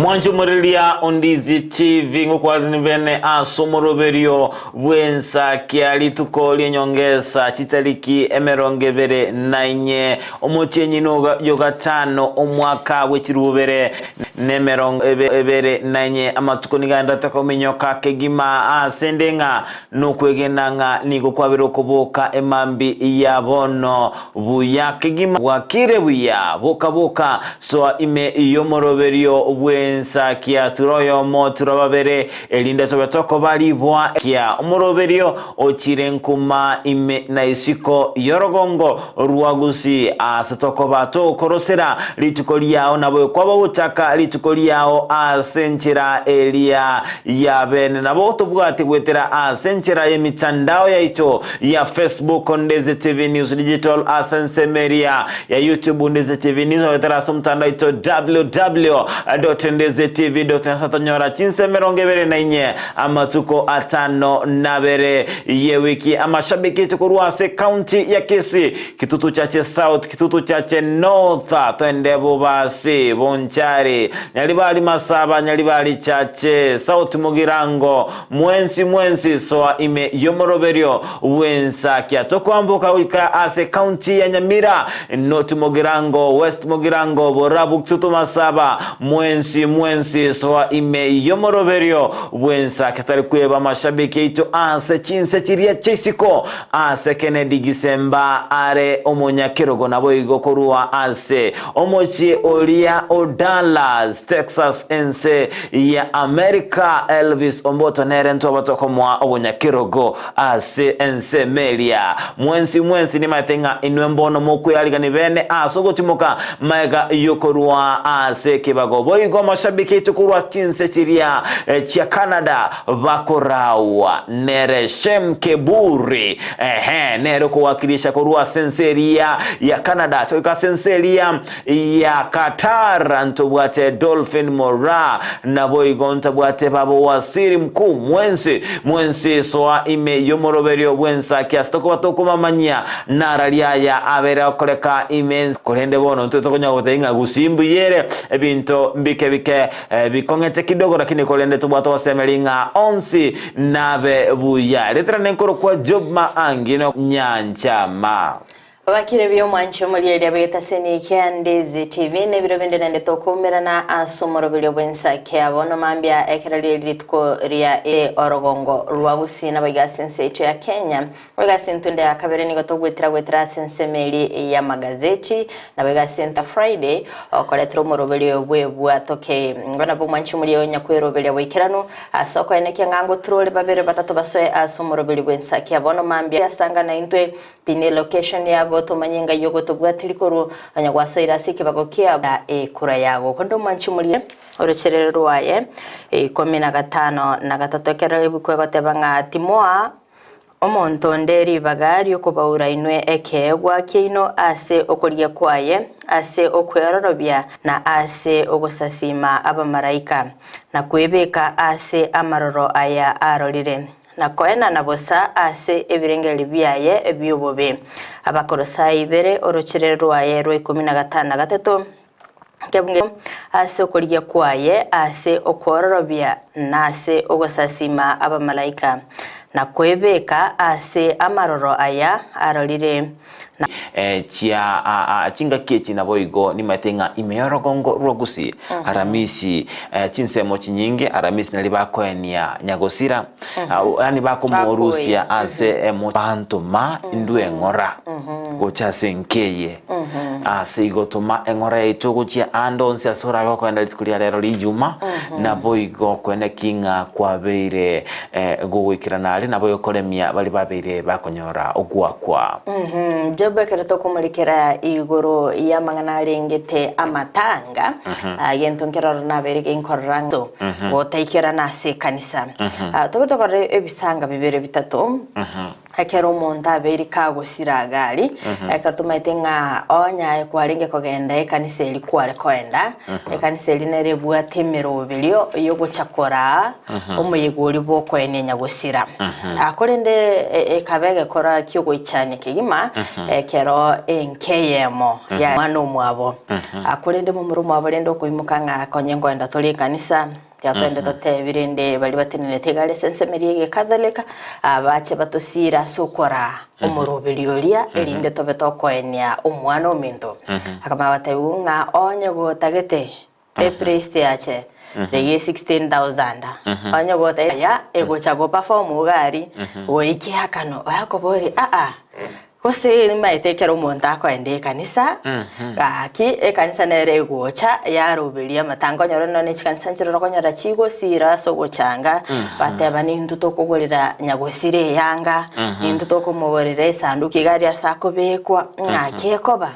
Mwancho murilia ondizi TV ngukwa nivene asomoroberio wensa kiali tukoli nyongesa chitaliki emerongebere nainye omochenyi yoga tano omwaka wechirubere nemerongebere nainye amatuko niganda takomenyoka kegima asendenga nokwegenanga niko kwabiro koboka emambi ya bono buya kegima wakire buya boka so ime yomoroberio wensa kia turoyo mo turababere elinda tobetoko balibwa kia omoroberio ochirenkuma ime na isiko yorogongo ruagusi asatoko bato korosera litukoliao nabo kwaba butaka litukoliao asenchera elia ya bene nabo tobwate gwetera asenchera yemitandao yaito ya Facebook Ndeze TV News Digital asensemeria ya YouTube Ndeze TV News wetera somtandao ito www.ndezetv.netanyora chinsemerongebere nainye amatuko atano nabere ye wiki amashabiki tukuruase county ya Kisii kitutu chache South kitutu chache North twendebo basi Bonchari nyalibali Masaba nyalibali chache South Mugirango mwensi soa ime yomoroberio wensa kia tokwambuka wika ase county ya Nyamira North Mugirango West Mugirango Borabu kitutu Masaba mwensi soa ime yomoroberio wensa katari kweba mashabiki ito ase chinse chiria chesiko ase Kennedy Gisemba are omonya kirogo nabo igokorua ase omochi olia o Dallas Texas ense ya America Elvis Omboto nerento batokomwa omonya kirogo ase ense Melia mwensi ni matenga inwembono moku yaliga nibene asogotimoka mega yokorua ase kibago boigo mashabiki tukurwa chinse chiria chia Canada vakorawa nereshem keburi nero kuwakilisha kurua senseria ya Canada toika senseria ya Qatar ntobwate Dolphin Mora na boigo ntobwate babo wasiri mkuu mwensi soa ime yomoroberio wensa kiastoko batoko mamanya naralia ya abera koleka immense kolende bono ntotokonya gotenga gusimbu yere ebinto mbike bikongete kidogo lakini kolende tubwato wasemelinga onsi nabe buya letera nenkoro kwa Job Maangino Nyanchama Wakire byo mwancho muri eri abeta seni Ndeze TV ne biro bende nande tokomera na asomoro byo bwensa kya bono mambya ekerali litko ria orogongo ruagusi na bagasense ya Kenya bagasentunde akabere ni gotogwetira sensemeli ya magazeti na bagasenta Friday okoletro morobelio bwebu atoke ngona bo mwancho muri onya kwerobelio bwikirano asoko eneke ngango trole babere batatu basoe asomoro byo bwensa kya bono mambya asanga na intwe pine location yago tomanyenga yogo tobwatilikoro anyagwasoira sikibagokia kura yago kondo mwanchi muri orocherero waye 15 na gatatokera ibikwego tebanga timoa omonto nderi bagari okubaura inwe ekegwa kino ase okoria kwaye ase okwerorobya na ase ogosasima abamaraika na kwebeka ase amaroro aya arorire na koena na bosa ase ebirengeli byaye ebyobobe abakorosai bere orocherero waye 15 gatatu kebunge ase okoria kwaye ase okwororobya na ase ogosasima abamalaika na kwebeka ase amaroro aya arorire chia chinga kechi na boigo ni matenga imeyorogongo ruagusi aramisi chinsemo chinyinge aramisi nalibakoenia nyagosira yani bako morusia ase emotantoma indue ngora gocha senkeye ase igotoma engora itogo chia andonse asora goko enda likulia lero lijuma na boigo kwene kinga kwa beire gogwikirana na boyo kolemia bali babeire bakonyora ogwakwa Jobe kereto kumulikera igoro ya mangana rengete amatanga yentonkera na berike inkorango botaikera na se kanisa tobetokore ebisanga bibere bitatu ekero omonto abeire kagosira gari ekero tumaite ng'a onya ekwarenge kogenda ekanisa eri kware koenda ekanisa eri nere bwate emeroberio yogochakora omuyegori bokoene nyagosira akorende ekabege kora kyogoichania kigima ekero enkeyemo ya mwana omwabo akorende mumuru mwabo rende okoimuka ng'a konyengo enda tori ekanisa Yatwende totebirende bali batenenete gale sensemeriye Catholic abache batosira sokora omoroberioria elinde tobe tokoenia omwana ominto akama batebunga onye gotagete priest yache Dege 16,000 onye gote ya egocha go perform ugari oiki hakano yakobori Kose maitekero omonto akoende kanisa gaki ekanisa nere gocha yaroberia matango nyoro none chikanisa nchiro konyara chigo sira sogochanga bateba nindu tokogorera nyagosire yanga nindu tokomogorera sanduki gari asakobekwa ngakekoba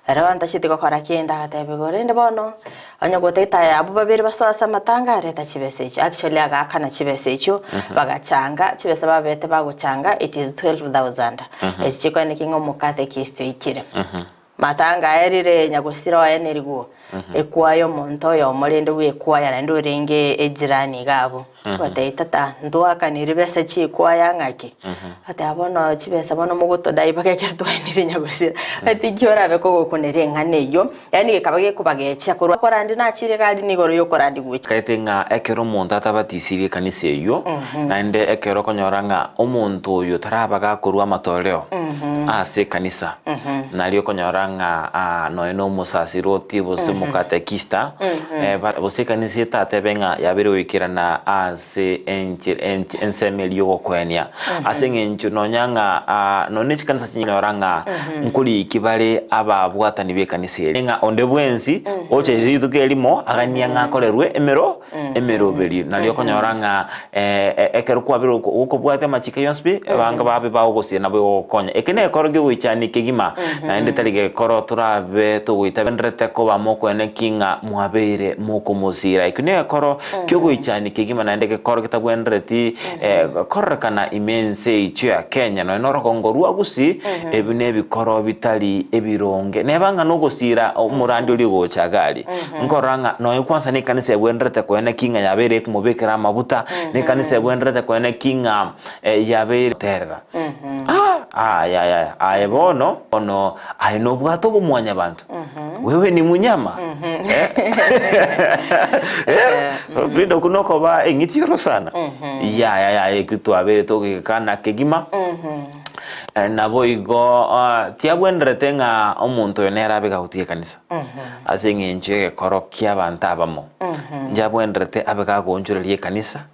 Era ndashite gukora kenda gatebe gorende bono anyagoteta abo babiri basosa matanga reta chibesecho actually agakana chibesecho bagachanga chibese babete baguchanga it is 12,000 echichiko nikingo mukatekist ikire matanga erire nyagosira wa enerigo ekwayo monto yo molende we kwaya rando renge ejirani gabo batayitata ndoaka niribese chikwaya ngaki ati abono chibese bono mugoto dai bakekertwa niri nyagosira ati kyora beko gokunere nganeyo yani gekabage kubagecha kora ndi nachire kali nigoro yo korandi guchi kaitenga ekero monto atabatisirie kanisa eyo naende ekero konyoranga omonto oyo tarabaga kurwa matoreo ase kanisa nalio konyoranga noeno musasiro tibo mukatekista bose kanisa tatebenga yabere wikirana ase ensemelio gokwenia ase ngencho nonyanga nonichi kanisa chinyoranga nkuli ikibale ababwatani be kanisa nga onde bwensi oche zituke elimo agania ngakolerwe emerobeli nalio konyoranga ekero kwabiro ukobwate machike yonspi banga babe bawogosia nabo konya ekene ekoro gwichani kigima naende talige koro turabe tugwita bendrete ko bamokwene kinga mwabeire mukomosira ikune koro kyogwichani kigima naende ke koro kitabwendreti korrekana imense icho ya Kenya no norogongorwa gusi ebine bikoro bitali ebironge nebanga nogosira omurandi oli gochagali nkoranga no kwanza ni kanisa bwendrete kwene kinga yabere kumubekera amabuta ni kanisa bwendrete kwene kinga yabere terra bono ono aino bwato bumwanya bantu wewe ni munyama Frida kunoko ba engitiro sana ekutwabere tokikana kegima nabo igo tiabwendrete nga omuntu yonera bega utie kanisa asinge nche korokia bantabamo njabwendrete abega gonjurelie kanisa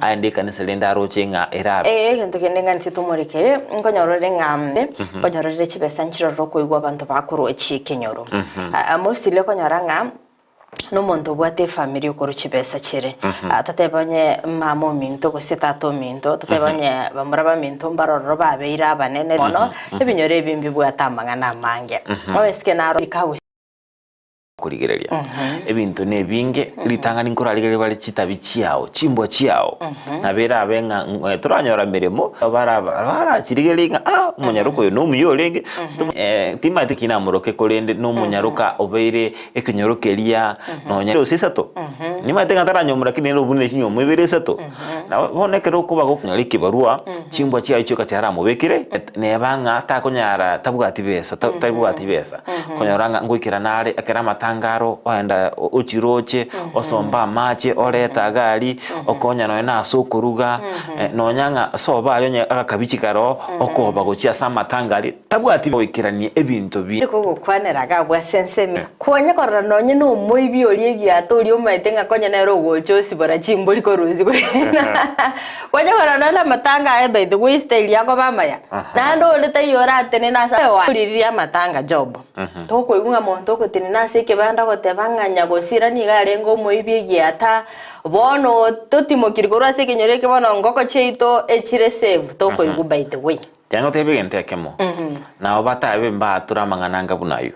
aende kanisa lenda rochenga era gento kendenga ntitumurikere nkonyorore ngambe konyorore chibesa nchiro roko igwa bantu bakuru echikenyoro amosile konyoranga no monto bwate family ukoro chibesa chire tatebanye mamo minto gosetato minto tatebanye bamuraba minto mbaroro babeira banene bono ebinyore bimbi bwatamanga namange obeske naro ikawo kurigereria ebintu nebinge litanga ninkoraligerere bali chitabi chiao chimbo chiao nabera abenga turanyora miremo bara chirigelinga munyaruko yo no muyolenge timate kina muroke kolende no munyaruka obeire ekinyorokeria no nyaro sisato nimate ngataranyomura kinero bune kinyomo ibere sato na bonekero kuba gokunyariki barua chimbo chiao icho kachara mubekire nebanga takonyara tabugati besa konyoranga ngwikira nare akera tangaro waenda uchiroche osomba mache oreta gari okonya no na sokuruga nonyanga soba alyo akakabichikaro okoba gochia sama tangari tabwati wikiranie ebintu bi ko gukwanera gabwa sensemi konya korora nonye no moibi oriegi atori omaitenga konya na rogocho sibora chimboli ko ruzi konya korora na matanga by the way style yako bamaya nando leta yora tene na sa riria matanga job toko igunga monto ko tene na seke banda ko tebanganya gosira ni garengo moibi ata bono totimo kirigoro ase kinyoreke bono ngoko cheito echire save toko igu by the way tiango tebe gente akemo na obata ebe mba turamanga nanga bunayo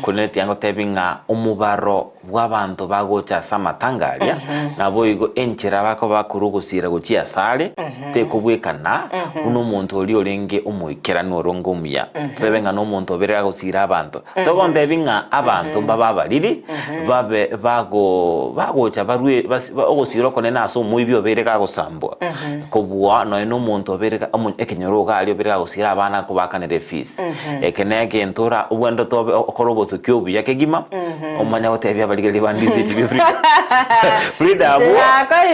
kune tiango tebe nga omubaro bw'abantu bagocha samatangaria nabo igo enchera bako bakurugusira guchia sale te kubwekana uno muntu oli orenge omoikera norongo muya tebenga no muntu oberera gusira abantu togonde binga abantu baba bariri babe bagocha barwe ogusira konena aso muibyo berega gusambwa kobwa no muntu oberega ekenyoro gali oberega gusira abana kubakanere fees ekenege ntora ubwendo tobe okoroboto kyobu yakegima omanya otebya baligeli bandize TV Frida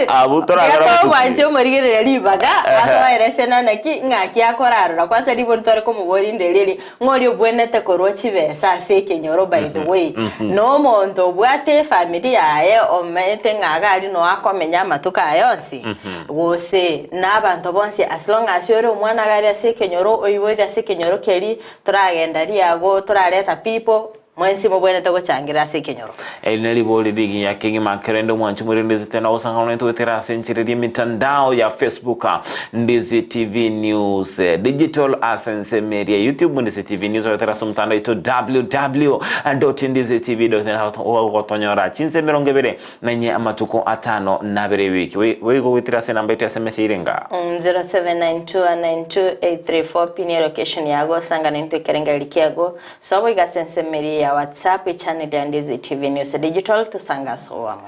abu toragara manje umurigere ribaga asoerese nanaki ngaki akorarura kwase ribonitore ko mugori ndereri ngori obwenete korwa chibesa sekenyoro by the way no muntu bwate family yae omete ngagari no akomenya matuka yonsi wose nabantu bonse as long as yore umwana gari sekenyoro oyiborira sekenyoro keri turagenda riago turareta people mwensi mubwene tako changira sekenyoro elinali boli digi ya kingi makerendo mwanchu mwirindezi tena usanga unetu tera senchiri mitandao ya Facebook Ndizi TV News Digital Asense Media YouTube Ndizi TV News tera sumtanda ito www.ndizitv.net otonyora chinse mirongebere nanyi amatuko atano nabere wiki wego witira se namba ita SMS irenga 0792928834 pini location yago sanga nento kerenga likiago sobo igasense media WhatsApp channel ya Ndizi TV News Digital tusanga soamo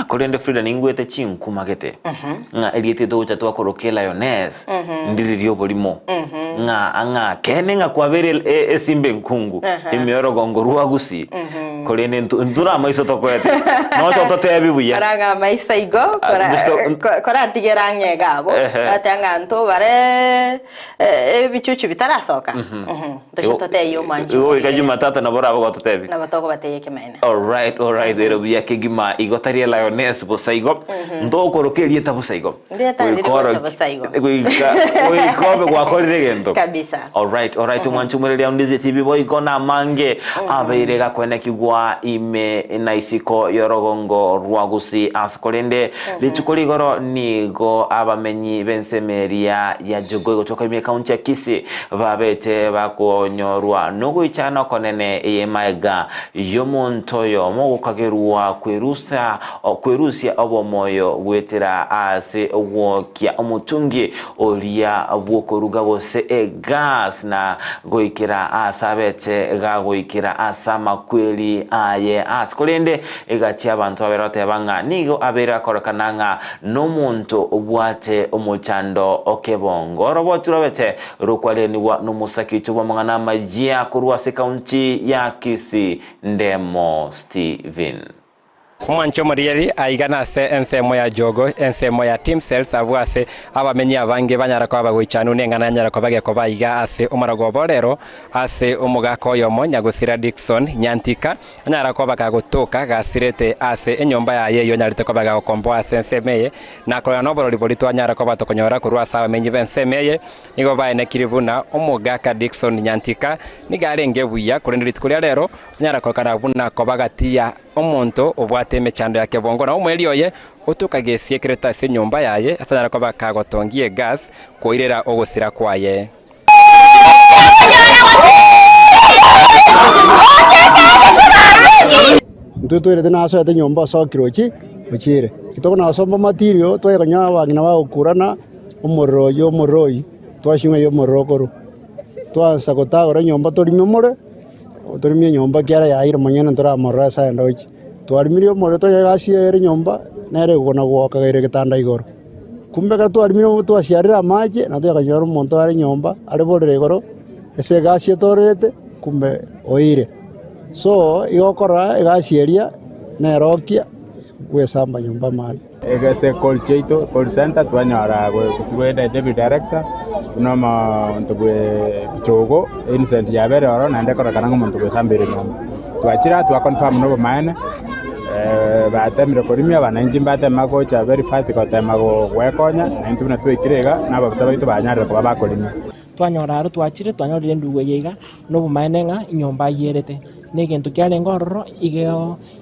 kolende Frida ningwete chinkumagete nga eliete docha twakorokela Lioness ndiri rio bolimo nga kene nga kwabere esimbe nkungu imioro gongorua gusi kolende ndura maiso tokwete no totebi buya karanga maisa igo kora tigerange gabo atanga nto bare ebichuchu bitarasoka tote yo manchi yo ikajuma tata na bora abo totebi na batoko bateye kemene all right ero biya kegima igotaria Lioness busaigo ndokorokerie tabusaigo kobe kwa korire gento kabisa all right mwanchu mwerelia Ndizi TV boy kona mange abeirega kwene kigwa ime naisiko yorogongo rwagusi askolende lichukuligoro nigo abamenyi bensemeria ya jogo gotoka ime kaunti ya Kisii babete bakonyorwa nugo ichana konene yemaga yomontoyo mogukagerwa kwerusia obomoyo gwetera ase wokia omutungi olia bwokoruga bose gas na goikira asabete gagoikira asama kweli aye askolende egati abantu aberote banga nigo abera korokananga no muntu obwate omuchando okebongo roboturabete rukwaleni wa numusaki tuba mangana majia kurwa se kaunti ya Kisii Ndemo Steven Mwancho murieri aigana se ensemo ya jogo ensemo ya team cells abwase abamenyi abange banyara kwa bagoichanu nengana nyara kwa bage kwa iga ase umarago borero ase umugako yomo nyagusira Dickson Nyantika nyara kwa bakagotoka gasirete ase enyomba ya yeyo nyarite kwa baga kombo ase ensemeye na kwa noboro libolito nyara kwa batokonyora kurwa sawa menyi bensemeye nigo baene kiribuna umugaka Dickson Nyantika nigarenge buya kurendiri tukulia rero nyara kwa karabuna kwa bagatia omonto obwate mechando yake bongo na umweli oye otukage secretary se nyomba yaye asanyara kwa bakagotongie gas koirera ogosira kwaye ntuturete naso ate nyomba so kirochi uchire kitoko naso material tweganya wagina wa ukurana umuroi twashimwe yo morokoro twansa gotagora nyomba torimemore torimye nyomba kiara yaira manyana ntora morasa ndochi twarimirio more to yagasiere nyomba nere gona gwoka gaire gitanda igoro kumbe ka twarimirio twasiarira maje na twaganyora umuntu ari nyomba ari borere igoro ese gasie torete kumbe oire so igokora igasieria nerokia gwesamba nyomba mali egase call center twanyara kutwenda deputy director unama ntugwe chogo innocent yabere oro nande kora kananga muntu gwesambire nyomba twachira twa confirm no maene batemire korimia bananji batema kocha very fast kotema gwekonya na ntuna twikirega naba bisaba itu banyarira kuba bakorimia twanyoraro twachire twanyorire nduwe yega no bumaenenga inyomba yerete negentu kyale ngororo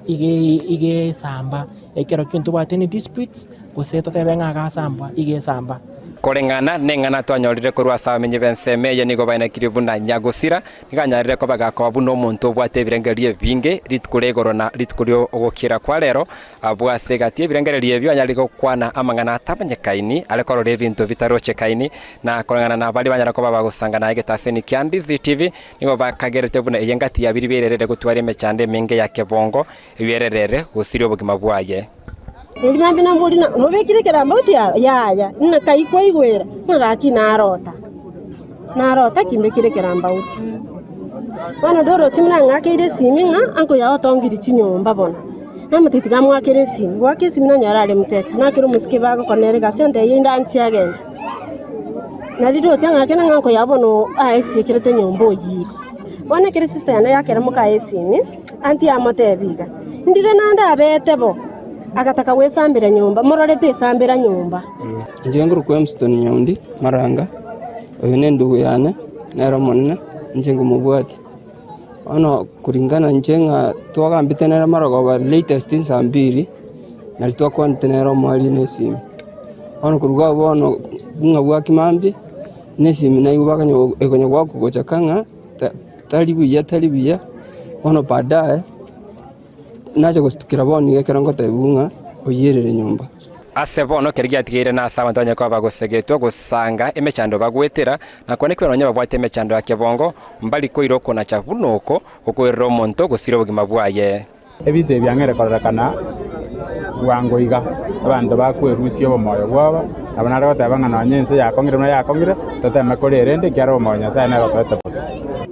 ige samba ekero kintu bateni disputes kuseto tebenga ga samba ige samba korengana nengana twanyorire kurwa sawa menye benseme ye nigo baina kiribuna nyagusira nikanyarire ko bagakobu no muntu bwate birengerie binge ritkuregoro na ritkurio ogokira kwa rero abwase gatie birengerie byo anyariko kwana amangana atabanyekaini alekoro revinto bitaroche kaini na korengana na bali banyara ko babagusangana egetaseni Kiandizi TV nigo bakagerete buna yengati yabiri bererere gutware mechande menge ya kebongo ibirerere gusiri obugima bwaye Nyambi na mburi na nobekire keramba utia ya na kai kwa igwera ngaki narota kimbekire keramba uti bana doro timna ngakire siminga anko ya otongiri chinyomba bona namutiti kamwakire simi gwake simina nyarale muteta nakiro musike bago konere gasende yinda nti agenda na dido tanga kena nganko yabono aesi kirete nyombo yiri bana kire sister yana yakera muka esimi anti amotebiga ndire nanda abetebo agataka wesambira nyumba mororete sambira nyumba njenguru kwemstone nyundi maranga oyone ndugu yane nero monna njengu mubwati ono kuringana njenga twagambite nera marogoba latest insambiri nalitwa kontenero mwali nesimi ono kuruga bono bunga bwa kimambi nesimi nayubaka ekonye gwako gochakanga talibiya ono baadaye naje gustukira boni gekera ngo tebunga oyerere nyumba ase bono kerigi atigire na sawa ntonye kwa bagosegetwa gusanga emechando bagwetera na kone kwero nya babwate emechando ya kebongo mbali ko iroko na chabunoko okwero monto gusiro bugima bwaye ebize byangere korekana wango iga abantu bakwerusio bomoyo bwabo abana batebanga na nyense yakongire tatema korerende kyaro bomoyo sa na gotete bose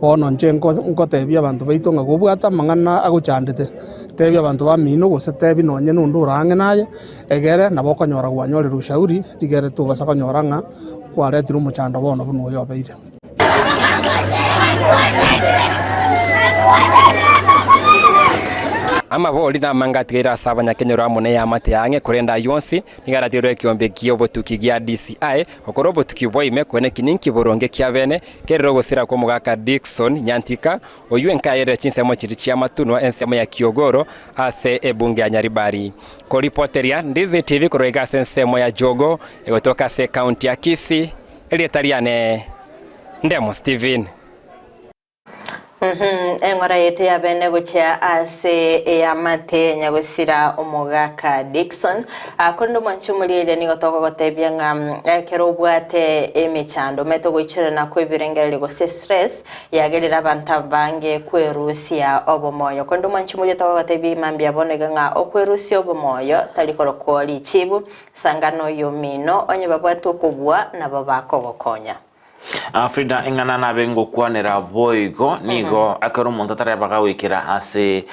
bono njengo ngotebia abantu baitonga gobwata mangana agochandete tebia abantu bamino gose tebi nonye nundu urange naye egere nabo konyora gwanyorera ushauri digere tubasa konyoranga kwaretira umuchando bono buno yobeire amaboli na mangatigera sabanya kenyora mune ya mate yange kurenda yonsi nigaratiro kiombe kio botuki gya DCI okoro botuki boime kwene kininki boronge kya bene kerero gosira ko mugaka Dickson Nyantika oywenka yere chinsemo chiri chia matuno ensemo ya Kiogoro ase ebunge ya Nyaribari ko reporteria Ndizi TV kurega sensemo ya Jogo egotoka se county ya Kisii elietariane Ndemo Steven engora yetu ya bene gucha ase ya mate nyagusira omugaka Dickson akondo mwanchumulire ni gotoko gotebya nga kero bwate emechando meto gochira na kwebirengere go stress yagerera abantu bange kwerusia obomoyo kondo mwanchumulire to gotebya imambi abonega nga okwerusia obomoyo talikoro kwoli chibu sangano yomino onye babwate okubwa na babako bokonya Frida ingana na bengo kwanera boigo nigo akero monta tare baga wikira ase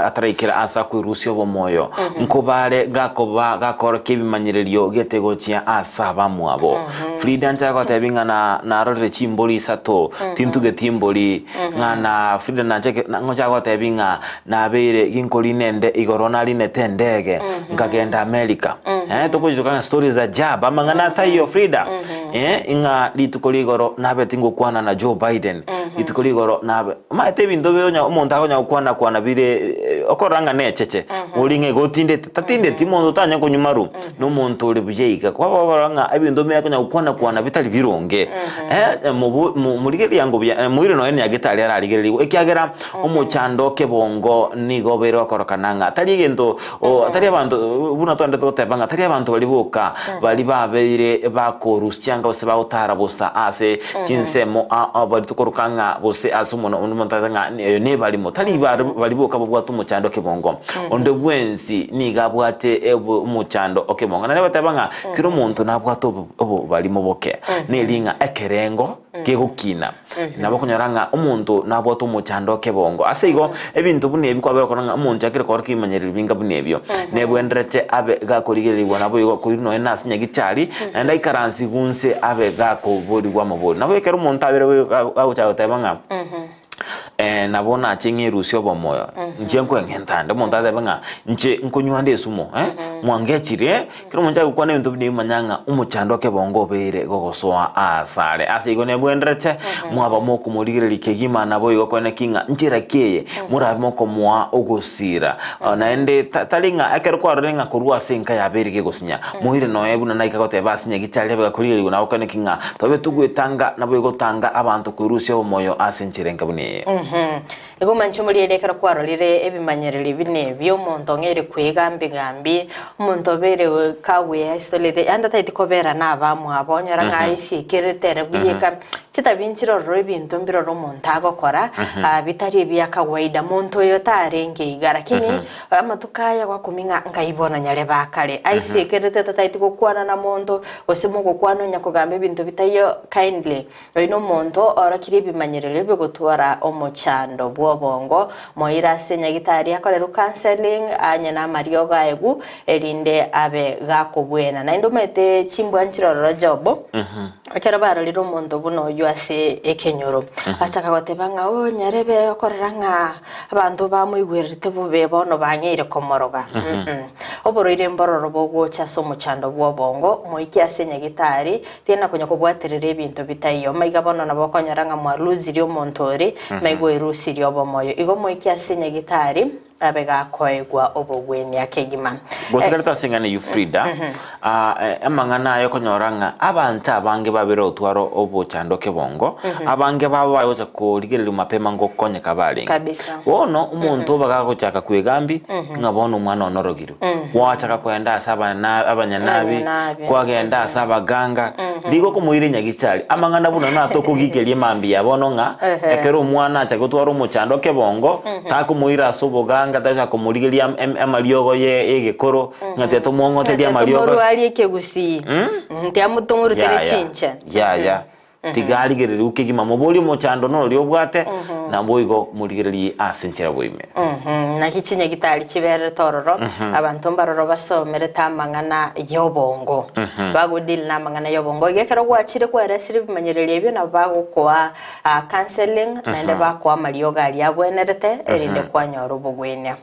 atarikira asa kwirusio bomoyo nkobare gakora kebimanyiririo getego chia asa bamwabo Frida ntaka tabingana na rore chimboli sato tintu getimboli ngana Frida nacheke ngocha kwa tabinga na bere ginkoli nende igorona line tendege ngagenda America tokujuka stories za jaba mangana tayo Frida inga litukoligoro nabe tingo kwana na Joe Biden litukoligoro nabe maete bindobe onya umuntu akonya kwana bire okoranga necheche ulinge gotinde tatinde timondo tanya kunyumaru no muntu uri bujeiga kwa baranga ebindobe akonya kwana bitali bironge murigeri yango muire no ene yagitali ararigeri ekyagera umuchando kebongo nigo bero korokananga atari gento atari abantu buna twande totebanga atari abantu balibuka bali babeire bakorusyanga bose bautara bosa ase chinsemo bali tukorukanga bose asumono unumontatanga ne bali motali balibuka bobwatu umuchando kebongo onde bwensi niga bwate umuchando okebongo nane batabanga kiro muntu nabwato obo bali moboke nelinga ekerengo kegukina nabo kunyoranga umuntu nabwato umuchando kebongo aseigo ebintu bunebi kwa bekoranga umuntu akire kora kimanyerira binga bunebyo nebwendrete abe gakorigererwa nabo yigo kurino enasinya gicari nanda ikaransi gunse abe gakobori wa mabori nabo ekero umuntu abere agucha tabanga nabona chingi rusio bomoyo nje nkwengentande umuntu atebenga nje nkunywande sumo mwangechire kiro munja gukwana bintu bini manyanga umuchando kebongo bere gogosoa asare ase igone bwenderete mwaba moko murigire likegima nabo igokone kinga njira keye murabe moko mwa ogosira naende talinga akerwa renga kurwa senka ya bere gegosinya muhire noye buna naika gote basinya gichale bagakurire guna okone kinga tobe tugwetanga nabo igotanga abantu kwirusya omoyo asenchire nkabune ego mancho muri edekera kwarorire ebimanyerere bine byo muntu ngere kwegambi umuntu bere kawe isolate anda taiti kobera nabamu abonyara ngaisi keretere buyeka kitabinchiro ro ibintu mbiro ro muntu agokora bitari bya kawaida muntu yo tarenge igara kini amatukaya kwa kuminga ngaibona nyare bakare aisi kerete taiti kokwana na muntu osimo kokwana nyakogambe ibintu bitayo kindly ino muntu orakiri ebimanyerere byo gutwara omochando bwobongo moira senyagitari akorera counseling anyana marioga egu erinde abe gakobwena na indomete chimbwa nchiroro jobo akera baroriro umuntu buno yuase ekenyoro achaka gotebanga nyarebe akorera nga abantu bamuyigwerete bube bono banyire komoroga oboroire mbororo bogwo chaso muchando bwobongo moiki asenyagitari tiena kunya kubwaterere ebintu bitayo maiga bono nabo konyaranga mwaluzirio montori maigo irusiri obomoyo igo moiki asenyagitari abega koegwa obogweni akegima gotekareta singane Yufrida amangana ayo konyoranga abantu abange babere otwaro obochando kebongo abange baba bayoza ko ligerera mapema ngo konye kabali kabisa wono umuntu baga gochaka kwegambi ngabona umwana onorogiru wachaka kwenda asaba na abanyanabi kwagenda asaba ganga ligo kumuire nyagichali amangana buno natokugigerie mambi yabono nga ekero umwana achagotwaro omochando kebongo takumuira asoboga ngataja kumurigeria amariogo yegekoro ngateto mongote dia mariogo ari ekegusi ntia mutunguru tere chincha ya tigali gereri ukegima moboli mochando no liobwate na boigo murigeria asenchera boime na kichinya gitari kibere tororo abantu mbaroro basomere tamangana yobongo bagudil na mangana yobongo gekero gwachire kwa resiri bimanyerere ebyo na bagukwa counseling na nde bakwa marioga ali abwenerete erinde kwanyoro bugwenya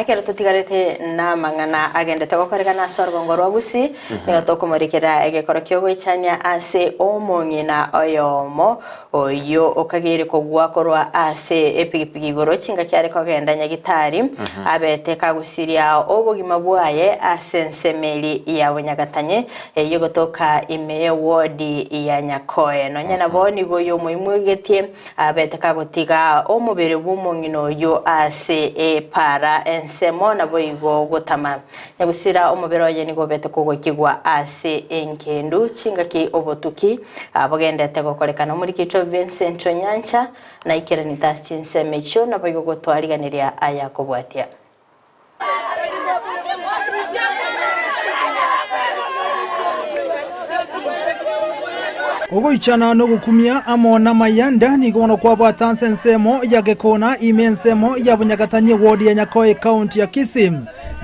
ekero tutigarete na mangana agendete gokorega na sorgongo rwabusi niyo tokumurikira egekoro kyogwichania ase omongina oyomo oyo okagere kogwakorwa ase epigipigi goro chinga kyare kogenda nyagitari abete kagusiria obugima bwaye ase nsemeli ya bunyagatanye eyo gotoka ime ward ya Nyakoe no nyana boni goyo muimwegetie abete kagotiga omubere bw'omongino oyo ase para ensemo na boigo gotama nyagusira omubero ye nigo bete kugokigwa ase enkendu chingaki obotuki abogendete gokorekana muri kicho Vincent Nyancha na ikirani tasti nsemecho na boigo gotwariganiria aya kobwatia ogoichana no gukumia amona mayanda ni gono kwa bwatanse nsemo ya gekona imensemo ya bunyagatanye ward ya Nyakoe county ya Kisii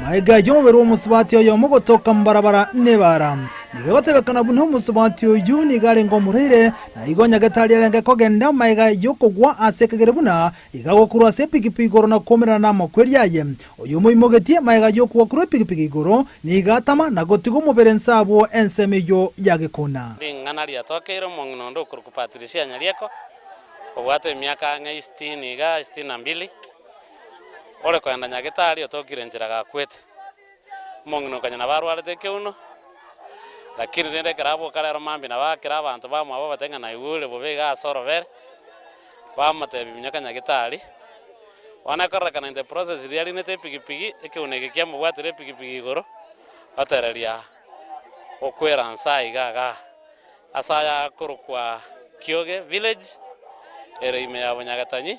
maiga yomero musubati oyo mugotoka mbarabara nebara nigotebekana buno musubati oyo ni gare ngomurere na igonya gatali renge kogenda maiga yokogwa asekegere buna igagokurwa se pikipiki goro na komera na makweriaye oyo muimogetie maiga yokwa kuro pikipiki goro ni gatama na gotigo mubere nsabo ensemeyo ya gekona ngana ria tokero mongno ndo kurukupatirisia nyarieko obwate miaka nga 60 iga 62 ole kwenda nyagitari otokire njira gakwete mongno kanyana barwarete keuno lakini nende karabo kalero mambi na bakira abantu bamwe abo batenga na igule bobega asorobere bamatebi minyaka nyagitari wanakorrekana in the process really nete pikipiki ekeunege kyamo bwatire pikipiki goro batereria okwera nsai gaga asaya kurukwa Kioge village ere ime ya Bunyagatanye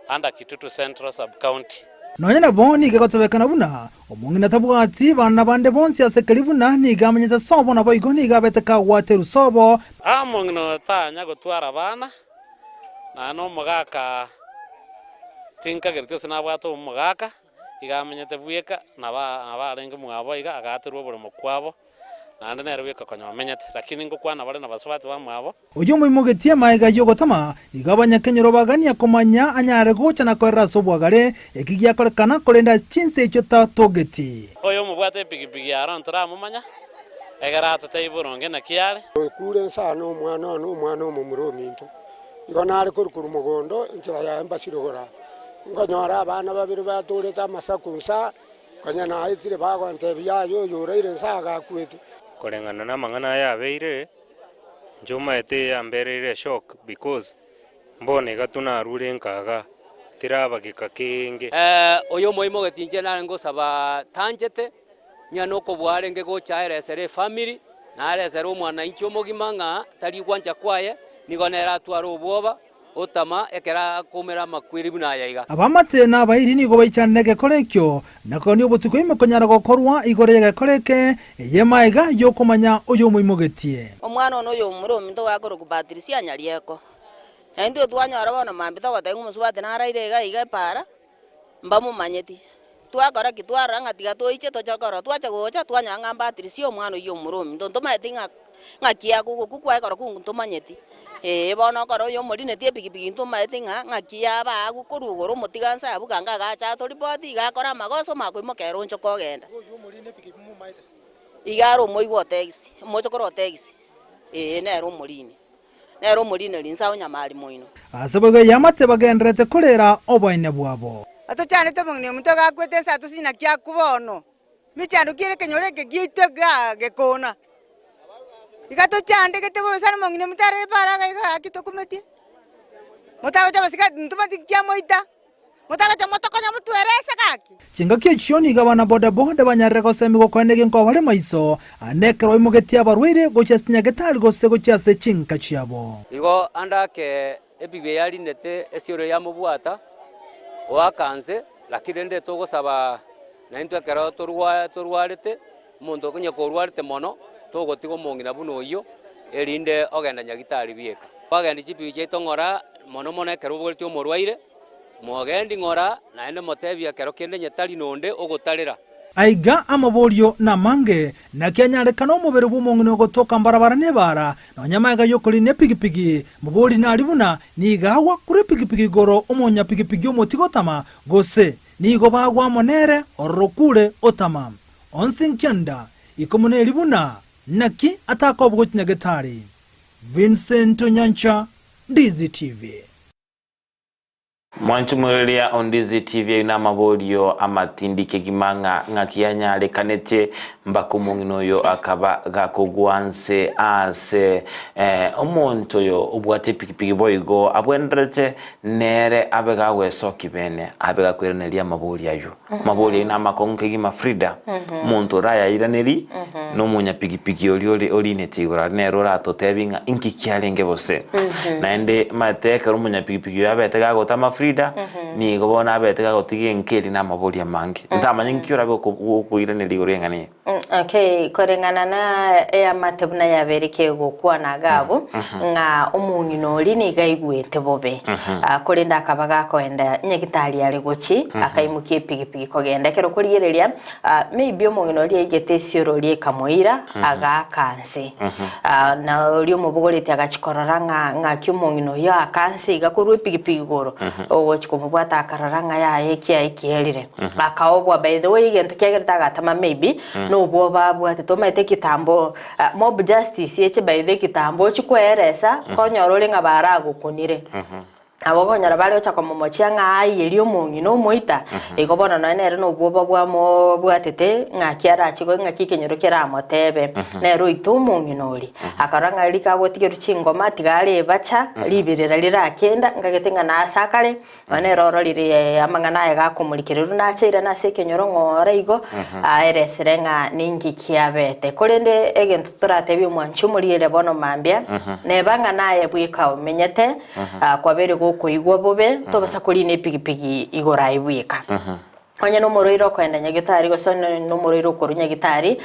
anda Kitutu Central Sub County nonyena boni gegotebekana buna omongina tabwati bana bande bonsi asekeri buna ni gamanyeta sobo na boigoni gabete ka wateru sobo amongino tanya gotwara bana na no mugaka tinka gertose na bwato mugaka igamenyete buyeka na ba arenge mwabo iga agaterwo buri mukwabo naende nero bweka konyamenyete lakini ngokwana bare na basubati bamwabo uyu muimugetie maiga yogotama igabanya kenyero bagania komanya anyare gocha na korera sobwagare ekigia korekana kolenda chinse icho tatogeti oyo mubwate pigipigi aron turamumanya egera tutaiburonge na kiale kure sana umwana omumurominto igona ari kurukuru mugondo inchira ya embasirogora ngonyora abana babiri baturete amasakunsa kanya na aitire bagwante biyayo yoreire nsaga kwete korengana na mang'ana yabeire njuma ete amberere shock because mbone gatuna rure nkaga tirabagika kinge oyo moimo getinje na ngosaba tanjete nyano ko bwarenge go chaeresere family na aresere umwana incho mogimanga tari kwanja kwaye nigonera twaro boba otama ekera komera makwiri buna yaiga abamate na bairi nigo baichanege korekyo nako ni obutuko imekonyara gokorwa igoreye koreke yemaiga yokomanya oyo muimogetie omwana ono yo muromi ndo wakoro kubatirisia nyarieko endo twanyara bana mambita gwatengu musubate na raire iga para mbamumanyeti twakora kitwara ngatiga toiche tochakora twacha gocha twanyanga mbatirisia omwana yo muromi ndo tomaetinga ngakia kukwa kora kuntumanyeti bono koro yo morine tie pigipigi ntumaetinga ngakia ba gukurugoro mutigansa abuganga gacha tori body gakora magoso makwimo keroncho kogenda igaro moigo taxi mochokoro taxi nero morine linsa onyamali moino asabage yamate bagendrete kolera obaine bwabo atochane tomongni muntu gakwete sa tosina kya kubono michano kire kenyoreke gitega gekona igato chande kete bo sana mongine mutare para ga kitokumeti mutago cha basika ntumati kya moita mutago cha motokonya mutueresa kaki chingakye chioni gabana boda boda banyarre go semi go kwanege nko bare maiso anekero imugetia barwire go chasinya getali go sego chase chinka chiabo igo andake ebibe yali nete esioro ya mubwata wakanze lakini nde togo saba na into kero torwarete mundo kunya korwarete mono togo tigo mongina buno yo erinde ogenda nyagitari bieka bagenda chipi cheto ngora mono mono kero bolti omorwaire mogendi ngora na ende motebia kero kende nyetari nonde ogotarira aiga amaborio na mange na kenyare kano mubere bumongino gotoka mbarabara nebara no nyamaga yokoli ne pigipigi mubori na alibuna ni gawa kuri pigipigi goro omonya pigipigi omotigotama gose ni go bagwa monere orokure otama onsinkyanda ikomone libuna naki atakobugo kinyagetari Vincent Onyancha Ndizi TV Mwanchumulia Ondizi TV na mabolio amatindike gimanga ngakianya lekanete mbakumungino yo akaba gakugwanse ase omonto yo obwate pikipiki boygo abwendrete nere abega wesoki bene abega kwerenelia mabolia yo mabolia ina makonke gima Frida monto raya iraneri no munya pikipiki oli netigora nero rato tebinga inkikyalenge bose naende mateka munya pikipiki yabete gagotama Frida ni gobona abetega gotige nkeri na mabolia mangi ntamanya nkiora kuira ne ligorengane okay korengana na ya matebuna ya berike gokwa na gabo nga omungino lini gaigwete bobe akolinda akabaga koenda nyegitali yale gochi akaimukie pigipigi kogenda kero kuriyereria maybe omungino li igete sioro li kamoira aga kanse na oli omubugolete agachikorora nga kyumungino ya kanse igakorwe pigipigi goro ogochikomubwata akararanga ya ekia ikielire bakaobwa by the way igento kyagerta gatama maybe no bwoba bwate tomete kitambo mob justice yeche by the kitambo chikweresa konyorole nga barago kunire abogonyara bali ocha kwa momochia nga ayeli omongino moita igobona na nere no bwoba bwamo bwatete nga kiara chigo nga kikenyero kera motebe nero itomongino oli akaranga lika gotigeru chingoma tigale bacha libirira lirakenda ngagetenga na asakale manero rolire amangana ya gakumurikirira na chaira na sekenyoro ngora igo aereserenga ningi kiabete kolende egento turatebi omwanchumuriere bono mambia nebanga naye bwika umenyete kwa bere kuigwa bobe tobasa kuli ne pigipigi igora ibwika onye no moroiro kwenda nyagitari goso no moroiro koru nyagitari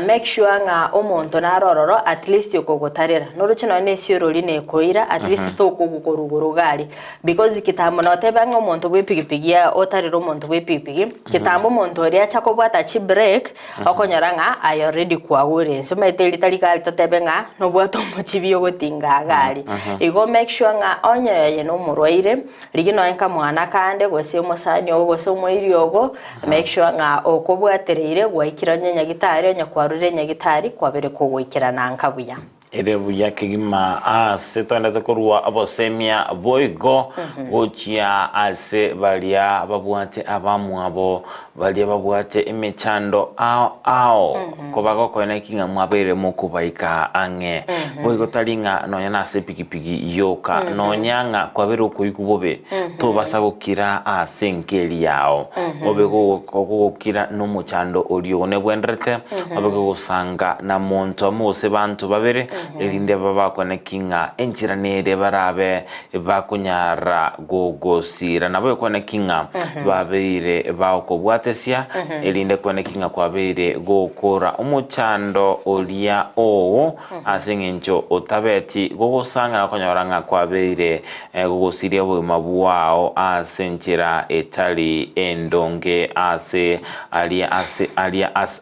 make sure nga omonto narororo at least yokogotarira noruche no ne siorori ne koira at least to kugugoruguru gari because kitambo no tebe nga omonto bwepigipigi ya otariro omonto bwepigipigi kitambo omonto ri acha kobwata chi break okonyora nga I already kwagure so meteli talikali to tebe nga no bwato mochibio gotinga gari igo make sure nga onye ye no moroire rigino enka mwana kande gose omosanyo gose omoiri ogo make sure nga okobwatereire gwaikira nyagitari onyakwarure nyagitari kwabere kugwikira nankabuya ere buya kigima ase twenda korwa abosemia boigo gochia ase balia babwate abamwabo balia babwate emechando ao kobago koina kinga mwabere mukubaika ange boigo talinga nonya ase pikipiki yoka nonyanga kwabere okuyikubobe to basagokira ase nkeli yao obego kokokira no muchando olio ne bwendrete obego gusanga na monto mose bantu babere elinde baba kone kinga enchira nere barabe bakunyara gogosira nabo kone kinga babeire bakobwatesia elinde kone kinga kwabeire gokora umuchando olia o asengencho otabeti gogosanga konyoranga kwabeire gogosiria bwe mabuao asenchira etali endonge ase alia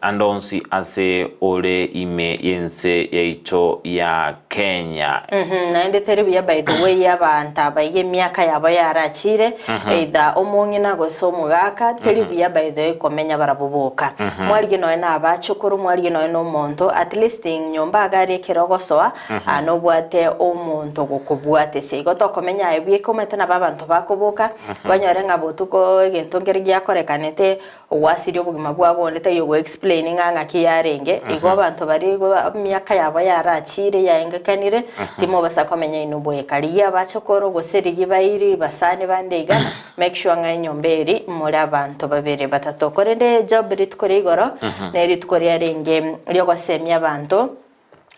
andonsi ase ole ime yense yaito ya Kenya. Naende teribuya by the way y'abantu abaye myaka yabo yarachire either omungina goso mugaka teribuya by the way komenya barabubuka mwaligi no na abachukuru mwaligi no monto at least nyomba agari kirogosoa anobwate omonto gukubwate sego to komenya ebiye kometana babantu bakubuka banyore ngabotuko egento ngeri gyakorekanete wasiri obugima bwabo ndete yo explaining anga kiyarenge igo abantu bari myaka yabo yarachire yaengekanire timo basakomenya inubwe kaliya bachokoro goserigi bairi basane bandega make sure nga nyomberi muri abantu babere batatokorende job ritkore igoro ne ritkore yarenge ryo kwasemya abantu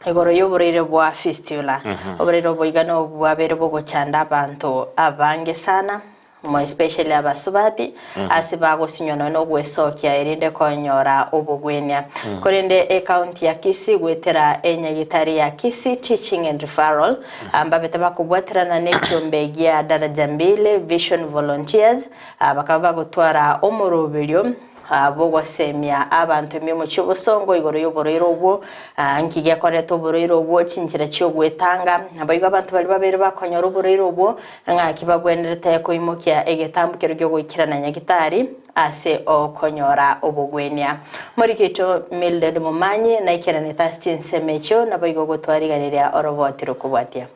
igoro yoburire bwa fistula oburire boigano bwabere bogochanda abantu abange sana mo especially abasubati asibago sinyono no gwesokia erinde konyora obugwenya korende account ya Kisi gwetera enyagitari ya Kisi teaching and referral ambabete bakubwatira na nekyombe ya daraja 2 vision volunteers bakaba gutwara omurobelyo abo semia abantu emi mu kibusongo igoro yoborero obwo nkige koreto borero obwo kinjira cyo gwetanga abayiga abantu bali babere bakonyora oborero obwo ngakibabwenerete ko imukya egetambukero gyo gwikirana nyagitari ase okonyora obugwenya muri kicho Mildred Mumanyi na ikirane tastin semecho nabayigo gotwariganira orobotiro kubwatia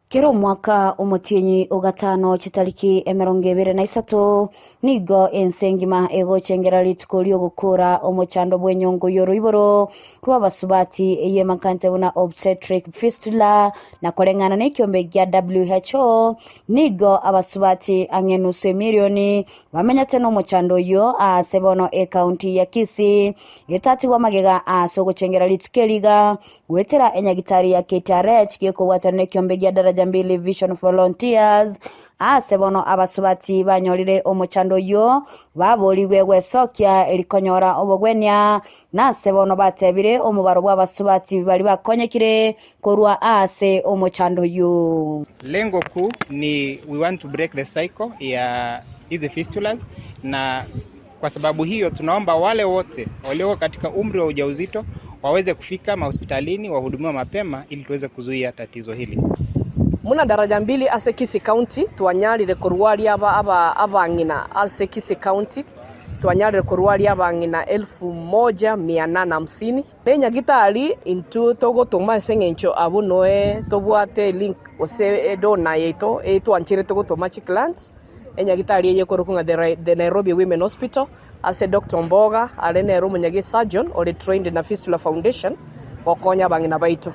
Kero mwaka umutinyi ugatano chitariki 2023 nigo ensengima ego chengera litukolio gukura omuchando bwenyongo yoro iboro rwabasubati eye makante una obstetric fistula na kolengana n'ikyombe gya WHO nigo abasubati angenuse milioni bamenya teno omuchando yo asebono account ya Kisi etati wa magega asogo chengera litukeliga gwetera enyagitari ya KTRH kiko watane kyombe gya daraja 2 vision volunteers asebono abasubati banyorire omuchando yo baboliwe gwesokia elikonyora obogwenya nasebono batebire omubaro bw'abasubati bali bakonyekire korwa ase omuchando yo. Lengo kuu ni we want to break the cycle ya hizi fistulas, na kwa sababu hiyo tunaomba wale wote walio katika umri wa ujauzito waweze kufika mahospitalini wahudumiwa mapema ili tuweze kuzuia tatizo hili. Muna daraja 2 ase Kisi County twanyarire kurwari abangina ase Kisi County twanyarire kurwari abangina 1850 nenya gitari into togotoma sengencho abunoe tobwate link ose dona yeto etwanchire togotoma chiklants enya gitari yenye korukunga the Nairobi Women Hospital ase Dr. Mboga alenero munyagi surgeon ore trained na Fistula Foundation okonya bangina baito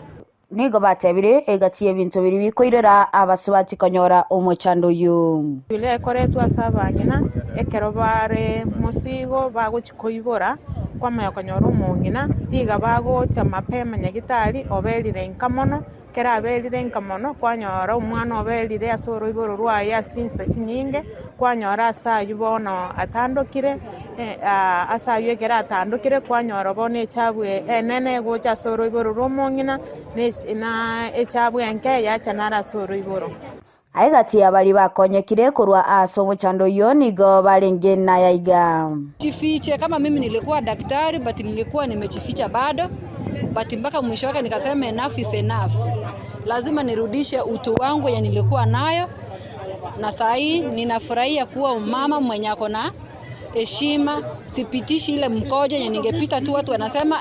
nigo batebire egatiye bintu biri bikoirera abasubati konyora omuchando yu bile koretwa asabanyina ekero bare musigo baguchikoibora kwa mayo konyora omungina iga bagocha mapema nyagitari oberire nkamono kera berire nkamono kwanyora umwana oberire asoro iboro rwaye astinsa kinyinge kwanyora asayu bono atandukire asayu egera atandukire kwanyora bono echabwe enene gocha asoro iboro romongina na echabwe enke yacha nara asoro iboro. Aigati abali bakonyekire kurwa asomo chando yonigo balenge na yaiga. Jifiche kama mimi nilikuwa daktari but nilikuwa nimejificha bado. But mpaka mwisho wake nikasema enough is enough. Lazima nirudishe utu wangu ya nilikuwa nayo. Na saa hii ninafurahia kuwa mama mwenye ako na heshima, sipitishi ile mkojo yenye ningepita tu watu wanasema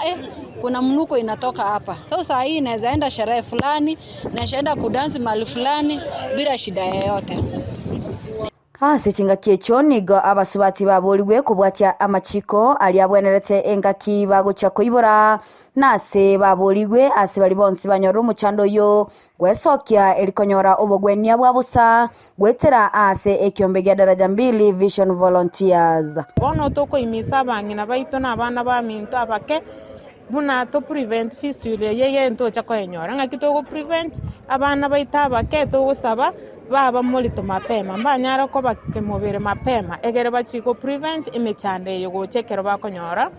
kuna mnuko inatoka hapa. Sasa hii naweza enda sherehe fulani, naenda kudansi mahali fulani bila shida yoyote. Sechinga nigo abasubati babuligwe kubwatia amachiko ali abwenerete engaki bagucha kuibora nase babuligwe ase bali bonsi banyoro muchando yo gwesokia elikonyora obogwenia bwabusa gwetera ase ekiombe gya daraja 2 Vision Volunteers. Bono toko imisa bangina baito na bana ba minto abake buna to prevent fistula yeye nto chako enyora ngakito go prevent abana baita bake to gusaba baba molito mapema mbanyara ko bakemobere mapema egere bachiko prevent imechande yo gochekero bakonyora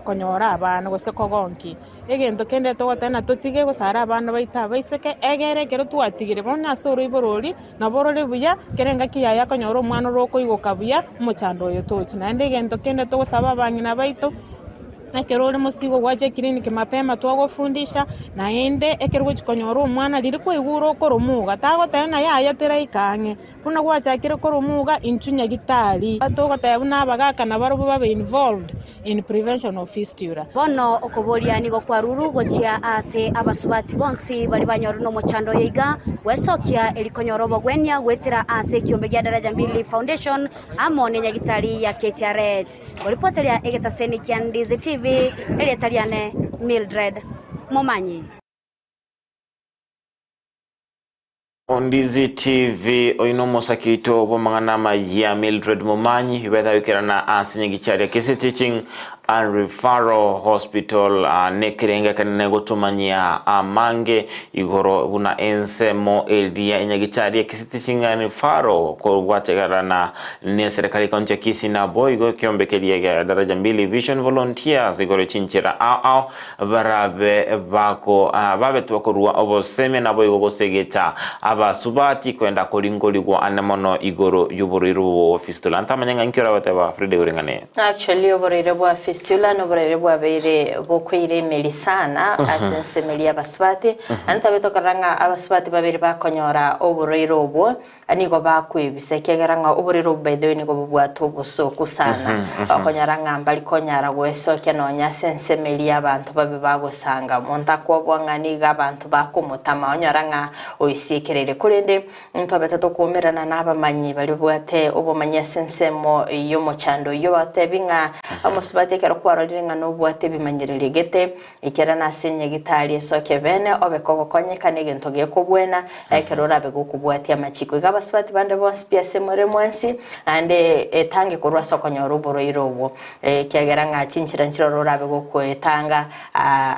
konyora abana gose kogonki egento kende to gotana totige gusara abana baita baiseke egere kero twatigire bona soro iborori na borore buya kerenga kiyaya konyora omwana roko igokabuya muchando yo tochi na egento kende to gusaba bangina baito Ekerole musigo waje kliniki mapema twagofundisha na ende ekerwe chikonyoro umwana liri kwiguro koromuga tago tena yaya tera ikange puna gwachakire koromuga inchunya gitari atogo tayabuna abagaka na barobo babe involved in prevention of fistula. Bono okobolia nigo kwaruru gochia ase abasubati bonsi bali banyoro no mochando yiga wesokia elikonyoro bogwenia gwetera ase kiombe gya daraja 2 Foundation amone nyagitari ya KTRH ripoteria egetaseni Kiandizi TV Elietaliane Mildred Momanyi. Ondizi TV oinomo sakito bomanganama ya Mildred Momanyi whether wikirana asinyigichari kisi teaching and referral hospital nekirenga kanene gotumanyia amange igoro una ensemo elia inyagichari kisi teaching and referral ko gwategarana ne serikali kaunti kisi na boigo kiombekelia daraja 2 Vision Volunteers igoro chinchira ao barabe bako babe twakorwa oboseme na boigo gosegeta abasubati kwenda kolingoligwa anemono igoro yuburiru fistula ntamanyanga nkira wateba Fride urengane. Actually oborere bwa fistula no borere bwa beire bokwire melisana asensemelia basubati antabeto karanga abasubati babiri bakonyora oborere obwo anigo bakwibise kegeranga oborere obbedo nigo bwatu busoku sana bakonyaranga mbali konyara gwesoke no nyasensemelia abantu babe bagosanga montakwa bwangani abantu bakumutama onyoranga oisikere kulende ntobeta tokumerana n'abamanyi bali bwate obomanya sensemo yo mochando yo batebinga amusubate kero kwararinga no bwate bimanyerere gete ikera nasenye gitali esoke bene obekoko konyekane gento gekobwena ekero rabe gukubwati amachiko igabasubati bande bonse piase more mwansi ande etange kurwa sokonyoro boro irobo kyageranga chinchira nchiro rabe gokwetanga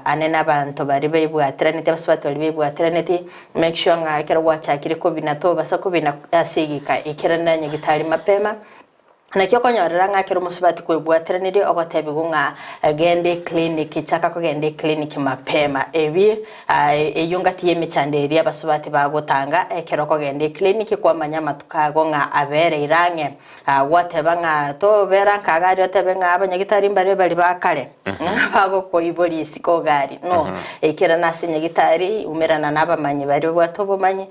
anena abantu bari bebwatranete basubati bali bebwatranete make sure nga kero chakire ko binato basako bina asigika ikirana nyigitari mapema na kyo konyorera ngakiro musubati kwebwateranire ogotebigunga agende clinic chaka ko gende clinic mapema ebi eyungati yemichanderi abasubati bagotanga ekero ko gende clinic kwa manyama tukago nga abere irange watebanga to bera kagari otebenga abanyagitari mbare bali bakale bago ko ibori isiko gari no ekera nasinyagitari umerana nabamanyi bari bwatobomanyi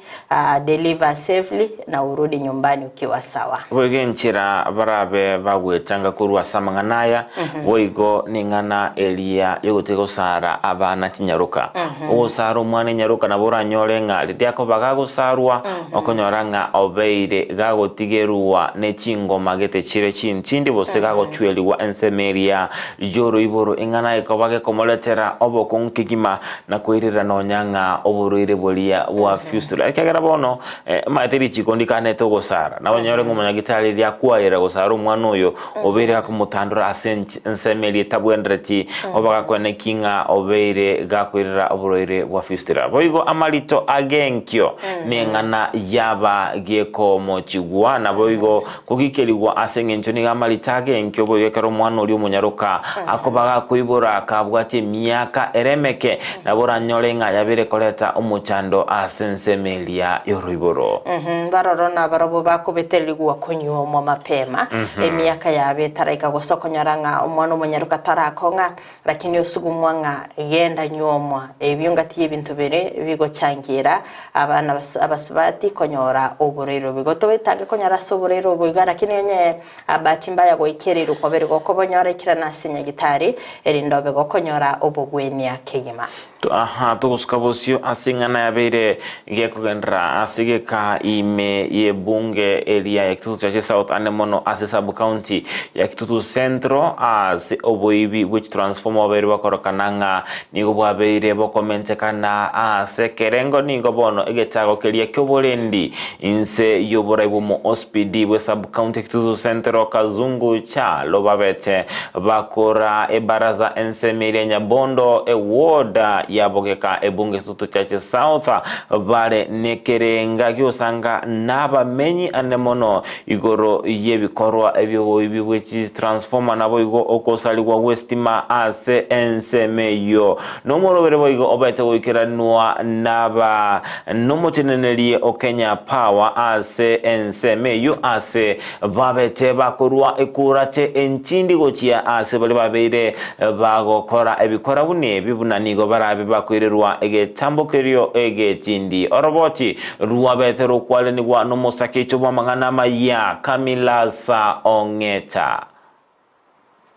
deliver safely na urudi nyumbani ukiwa sawa wegenchira barabe bagwetanga kurwa samanganaya boigo ningana elia yogotego sara abana kinyaruka osara umwana nyaruka nabora nyorenga lityako bagagusarwa okonyoranga obeire gagotigerwa necingoma gete chire chindi bose gagochweliwa ensemeria yoro iboro ingana ikobage komoletera obokonkigima na koirira nonyanga oborire bolia wa fistula ekagera bono materi chikondikane to gosara na onyorenga umunyagitari lya kwaira gosara musaro mwana uyo obere kumutandura asensemeli tabwendereti obaga kwene kinga obere gakwirira oburoire bwa fistira boigo amalito agenkyo nengana yaba geko mochigwa na boigo kugikeligwa asengencho ni amalito agenkyo boigo kero mwana uri umunyaruka akobaga kuibura kabwati miaka eremeke nabora nyolenga yabere koleta umuchando asensemelia yoruiboro barorona barobo bakubeteligwa kunywa mapema emiaka yabe taraika gosokonyaranga umwana umunyaruka tarakonga lakini osugumwanga genda nyomwa ebyongati ebintu bere bigo changira abana abasubati konyora oburero bigo tobetange konyara soburero bugara kinenye abatimba yago ikerero kobere gokobonyora ikirana sinya gitari erindobe gokonyora obugweni akegima tukuskabosio asingana yabere gekogendra asigeka ime ye bunge area ya Kitutu Chache South anemono ase sub county ya Kitutu Centro as oboibi which transform obere bakorokananga nigo bwabere bokomente kana ase kerengo nigo bono egetago kelia kyobolendi inse yobora ibumo hospidi we sub county Kitutu Centro Kazungu cha lobabete bakora ebaraza ensemere nyabondo ewoda yabogeka ebunge Kitutu Chache South bare nekerenga kyosanga nabamenyi anemono igoro yebikorwa ebyo ibi which is transformer nabo igo okosaliwa westima ase ensemeyo nomorobere boigo obete wikiranwa naba nomotenenelie okenya power ase ensemeyo ase babete bakorwa ekurate entindi gochia ase bali babere bagokora ebikora bune bibunanigo barabe bakwirerwa egetambokerio egetindi oroboti ruwabete rokwale ni gwa nomosake chobo mangana maya Kamilasa Ongeta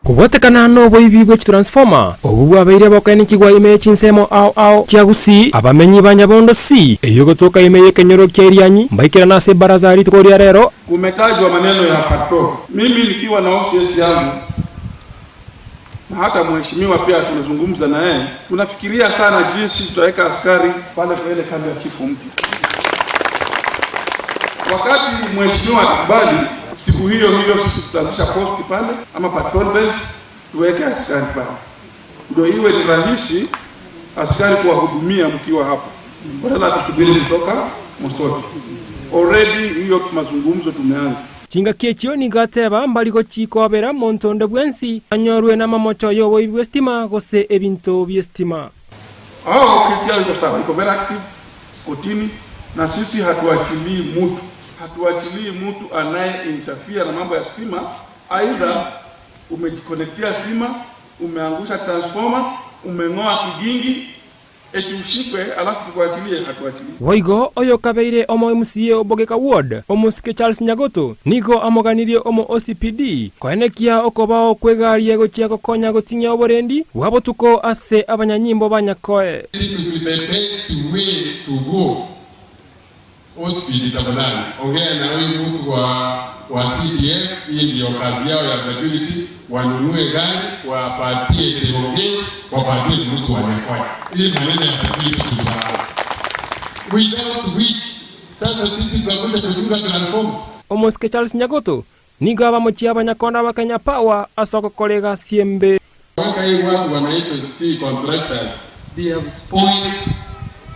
kubotekana no boibi bwe transformer obu abaire bokanikigwa ime chinsemo ao chiagusi abamenyi banyabondo si eyogotoka ime yekenyoro kyerianyi mbaikira nase baraza litukoria rero kumetajwa maneno ya patrol. Mimi nikiwa na OCS yangu na hata mheshimiwa pia tunazungumza na yeye, tunafikiria sana jinsi tutaweka askari pale kwa ile kambi ya chifu mpya. Wakati mheshimiwa akubali, siku hiyo sisi tutaanzisha posti pale ama patrol base, tuweke askari pale. Ndio iwe ni rahisi askari kuwahudumia mkiwa hapo. Badala tusubiri kutoka Mosoti. Already hiyo mazungumzo tumeanza. Chinga kechio ni gateba mbaliko chiko abera montonde bwensi anyorwe na mamocho yobo ibwestima gose ebinto byestima. Kesi yao iko sawa, iko very active kotini na sisi hatuachilii mtu anaye interfere na mambo ya stima. Aidha umejiconnectia stima, umeangusha transformer, umeng'oa kigingi, eti ushikwe alafu tukuachilie, hatuachilie. Waigo oyo kabeire omo MCA obogeka ward omusike Charles Nyagoto nigo amoganirie omo OCPD kwanekia okobao kwegarie gochia gokonya gotinya oborendi wabo tuko ase abanyanyimbo banyakoe. It will be the best way to go. OCPD tafadhali ongea na huyu mtu wa CDF, hii ndio kazi yao ya security, wanunue gari, wapatie terrorist, wapatie mtu wa Nyakoe. Hii maneno ya security tusahau. Without which sasa sisi tunakwenda kujenga transform. Omusike Charles Nyagoto nigo abamochia abanyakonda ba Kenya Power asoko kolega siembe. Waka hii watu wanaitwa steel contractors, they have spoiled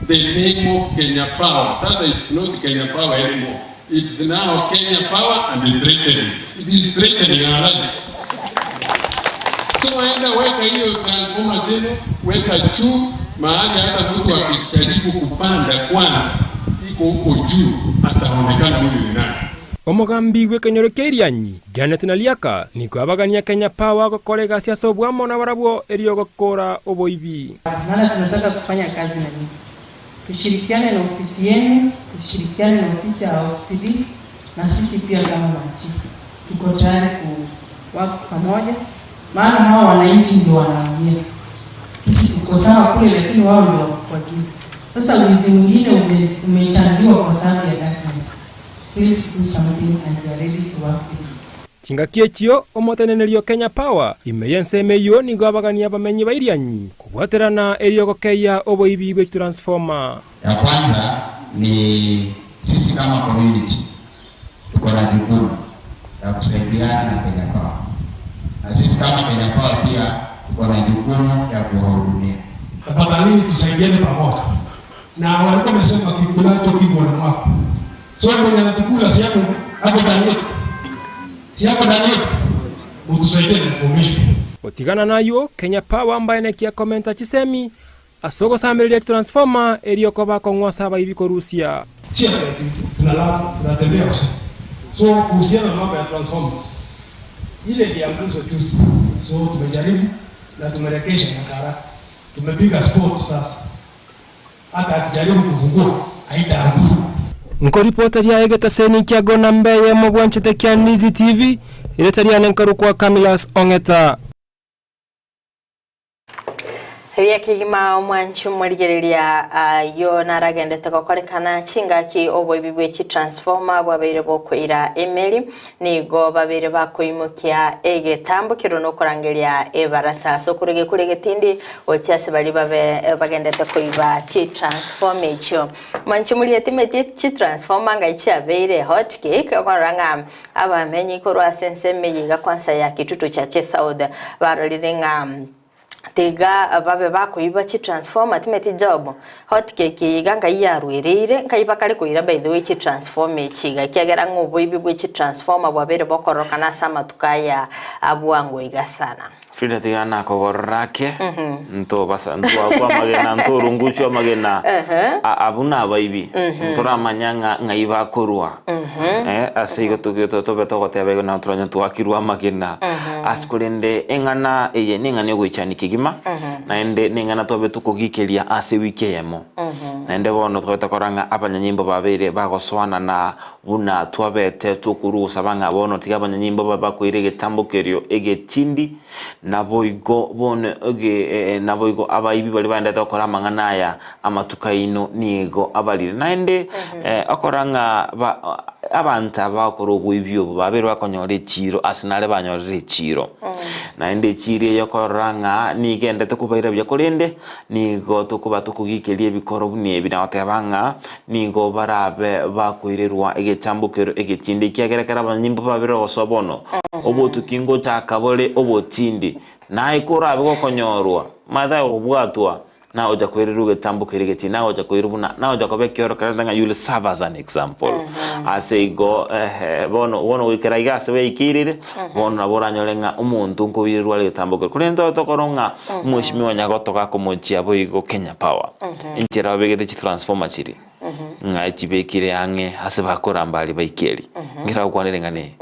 the name of Kenya Power. Sasa it's not Kenya Power anymore. It's now Kenya Power and it's threatening. It is threatening our lives. So waenda weka hiyo transformer zenu, weka juu, mahali hata mtu akijaribu kupanda kwanza, iko huko juu, ataonekana huyu ni nani. Omogambi gwekenyoro kerianyi Janet Naliaka niko abagania Kenya Power gokolega cia sobwamo na barabwo erio gokora oboibi. Maana tunataka kufanya kazi na nyinyi. Tushirikiane na ofisi yenu, tushirikiane na ofisi ya hospitali na sisi pia kama machifu. Tuko tayari kuwa pamoja. Maana hao wananchi ndio wanaumia. Sisi tuko sawa kule lakini wao ndio wakuagiza. Sasa wizi mwingine umechangiwa kwa sababu ya darkness. Please do something and we are ready to work with you. Chinga kiechio omotenenerio Kenya Power imeyensemeyo nigo abagania bamenyi bairianyi kubwaterana erio gokeya oboibi bwe transformer. Ya kwanza ni sisi kama community tuko na jukumu ya kusaidiana na Kenya Power. Na sisi kama Kenya Power pia tuko na jukumu ya kuwahudumia. Tafadhali tusaidiane pamoja. Na walikuwa wamesema kikulacho kiko na mwako. So mwenye anatukula si yako hapo ndani yetu. Si yako ndani yetu. Utusaidie na information. Otigana nayo Kenya Power ambaye nekia komenta chisemi asogo sambelia transformer elioko bako ngwasa baibiko Rusia. Sio tunatembea usiku. So kuhusiana na mambo ya transformers. Ile ndio mwanzo juzi. So tumejaribu na tumerekesha haraka. Tumepiga sport sasa. Hata akijaribu kufungua haitaanguka. Nkoripota ya Egeta Seni Kiagona Mbeye mubwanchete kya Nizi TV iletaria nenkaru kwa Kamilas Ongeta. Hevia kigima mwanchu mwaligereria yo naragendete gukorekana chingaki obwibibwe chi transformer bwabere bokwira emeli nigo babere bakoimukia egetambukiro no kurangeria ebarasa so kurege tindi ochiase bali bagendete koiba chi transformer echo mwanchu mulietimeti chi transformer ngaichi abere hot cake akoranga abamenyi korwa sense meyiga kwanza ya kitutu cha Chesaud barolirenga tega babe bakoiba chi transformer timeti job hot cake iganga yarwerere kaiba kale koira by the way chi transformer chiga kiagera ngobo ibibwe chi transformer bwabere bokoroka na sama tukaya abwango igasana Frida tigana kogorake nto basa nto akwa magena nto rungucho magena abuna baibi ntora manyanga ngaiba korwa asigo tukito to beto gote abego na ntronya twakirwa magena askulende engana eye ningane goichani kigima na ende ningana to beto kugikelia ase wikeyemo na ende bono tweta koranga abanyanyimbo babere bagoswana na buna twabete tukurusa banga bono tigabanyanyimbo babakwire getambukerio egetindi naboigo bone naboigo abaibi bali bandata okora mangana ya amatukaino nigo abalire naende akoranga abanta bakoro gwibyo babere bakonyore chiro asinale banyorere chiro naende chire yokoranga nigendete kubaira bya kolende nigo tokuba tukugikelie bikoro bune binaotebanga nigo barabe bakwirerwa egechambukero egetinde kiagerekera abanyimbo babere osobono obotukingo takabole obotindi na ikora abego konyorwa madha obwatwa na oja kweruge tambukire geti na oja kwerubuna na oja kobekero karanga you serve as an example asego bono wikera igase we ikirire bono naboranyolenga umuntu nkobirwa le tambukire kurendo tokoronga mwishimiwa nyagotoka komochia boigo Kenya Power inchera begete chi transformer chiri ngai chibekire ange hase bakora mbali baikeri ngira ukwanire ngane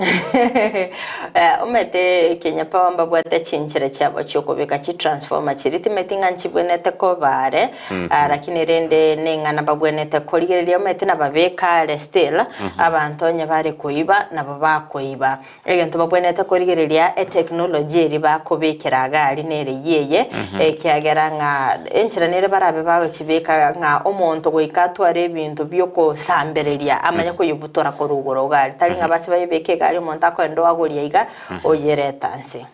umete Kenya Power mbabwate chinchira cyabo cyokobeka chi transformer chiri timetinga nchibwenete ko bare lakini rende nengana babwenete ko ligerelia umete nababeka still abantonya bare koiba nababakoiba egento babwenete ko ligerelia technology eri bakobekera gali nere yeye kiageranga enchira nere barabe bago chibeka nga omonto goikatware ebintu byoko sambereria amanya ko yubutora ko rugoro gali talinga bache bayebeke gali monta ko ndo agoria iga oyeretanse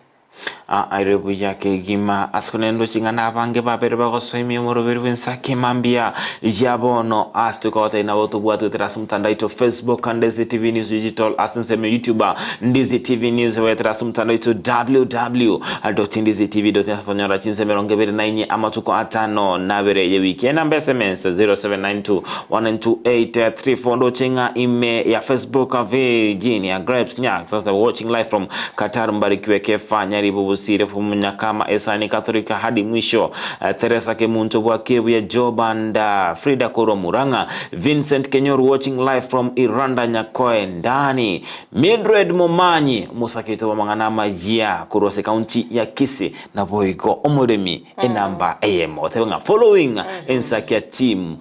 airebu yake gima askunendo chingana bange babere bagosoimi moroberi wensake mambia jabono astukote na wotu bwatu terasumtandaito Facebook and Ndizi TV News Digital asinseme YouTuber Ndizi TV News we terasumtandaito www.ndizitv.sonyora chinseme rongebere nainye amatuko atano nabere ye weekend namba SMS 0792192834 ndo chinga ime ya Facebook Virginia Grapes Nyak sasa watching live from Qatar mbarikiwe kefa nyaribu busire fumunya kama esani Katolika hadi mwisho Teresa Kemunto bwa kebu ya Jobanda Frida Koro Muranga Vincent Kenyoru watching live from Iranda Nyakoe ndani Mildred Momanyi musakito wa manganama ya Kurose County ya Kisii na Boigo Omoremi enamba AM otewenga following ensakia team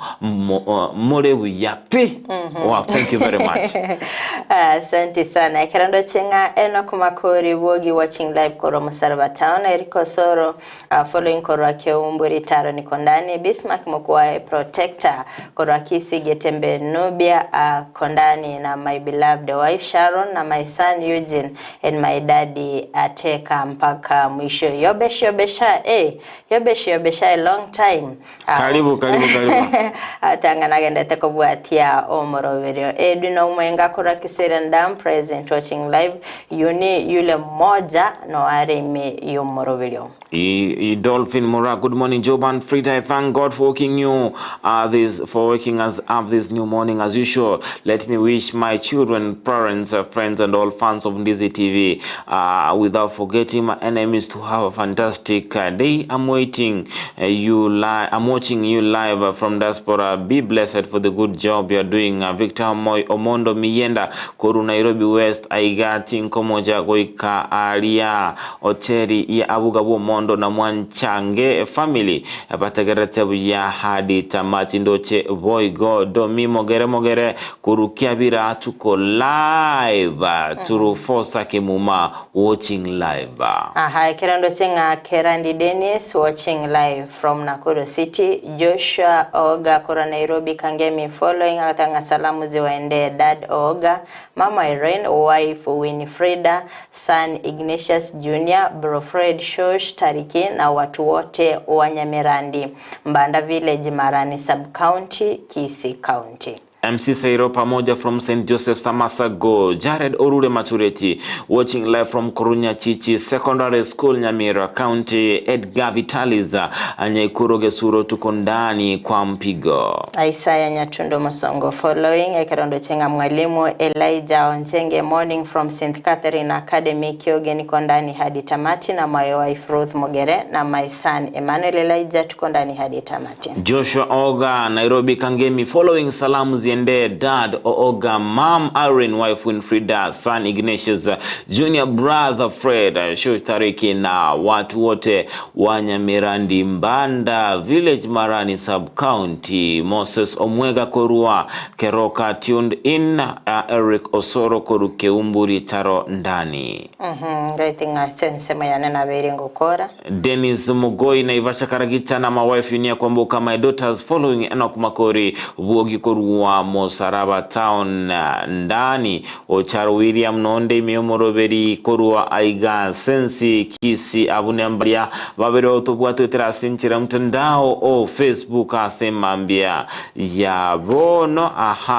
Morebu yapi wow thank you very much asante sana kirando chenga eno kumakori wogi watching live Koro Musaraba Town, Eriko Soro following Korwa Keumburi Taro Nikondani, Bismarck Mokwae Protector, Korwa Kisi Getembe Nubia Kondani, na my beloved wife Sharon, na my son Eugene, and my daddy Ateka mpaka mwisho. Yobesha a long time. Karibu. Atangana gendete kubwatia omoroverio. Edwina Umwenga Kora Kiserendam present watching live. Yule moja no areme yomoroverio. Dolphin Mora, good morning, Joban Frida. I thank God for waking you for waking us up this new morning as usual. Let me wish my children, parents, friends, and all fans of Ndizi TV, without forgetting my enemies, to have a fantastic day. I'm watching you live from diaspora. Be blessed for the good job you're doing. Victor Moy Omondo Miyenda Koru Nairobi West Aigati Nkomoja Goika Alia Oteri ya Abugabu Mondo na Mwanchange family Patageretebu ya hadi tamati ndoche Voigo Domi Mogere Kurukiabira tuko live Turufosa Kimuma watching live. Kerando chenga Kerandi Dennis watching live from Nakuru City. Joshua Oga Kora Nairobi Kangemi following atanga salamu ziwaende dad Oga, Mama Irene, wife Winifreda, son Ignatius Jr., Bro Fred Shosh Tariki na watu wote wa Nyamirandi, Mbanda Village, Marani Sub-County, Kisii County. MC Sairo pamoja from St. Joseph Samasago. Jared Orure Matureti watching live from Korunya Chichi Secondary School, Nyamira County. Edgar Vitaliza Anyaikuro Gesuro tuko ndani kwa mpigo. Isaiah Nyatundo Mosongo following. Ekerondo chenga mwalimu Elijah Onchenge morning from St. Catherine Academy Kioge niko ndani hadi tamati, na my wife Ruth Mogere na my son Emmanuel Elijah tuko ndani hadi tamati. Joshua Oga Nairobi Kangemi following salamu ziende dad Oga, mom Irene, wife Winfrida, son Ignatius Junior, brother Fred Shotariki na watu wote wa Nyamirandi, Mbanda Village, Marani Sub-County. Moses Omwega Korua Keroka tuned in. Eric Osoro Koruke Umburi Taro ndani. Ngaitinga sense mayane na beringo kora. Dennis Mugoi na Ivasha Karagita na my wife Unia Kwambuka, my daughters following Enoch Makori Vuogi Korua Musaraba Town ndani. Ocharo William Nonde Miomoroberi Korua Aiga Sensi Kisi Abunembaria Babere Otobuatu Terasinchira mtandao o Facebook asemambia ya bono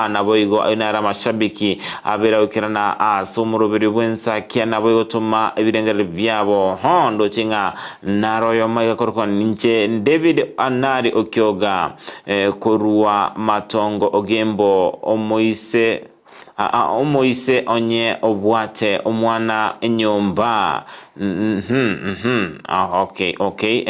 na boigo ayunara mashabiki abera ukirana asomoroberi wensa kiana boigo tuma ebirengere byabo hondo chinga naroyo maiga korko ninche David Anari Okyoga Korua Matongo Ogembo Omoise onye obwate omwana enyomba. Okay.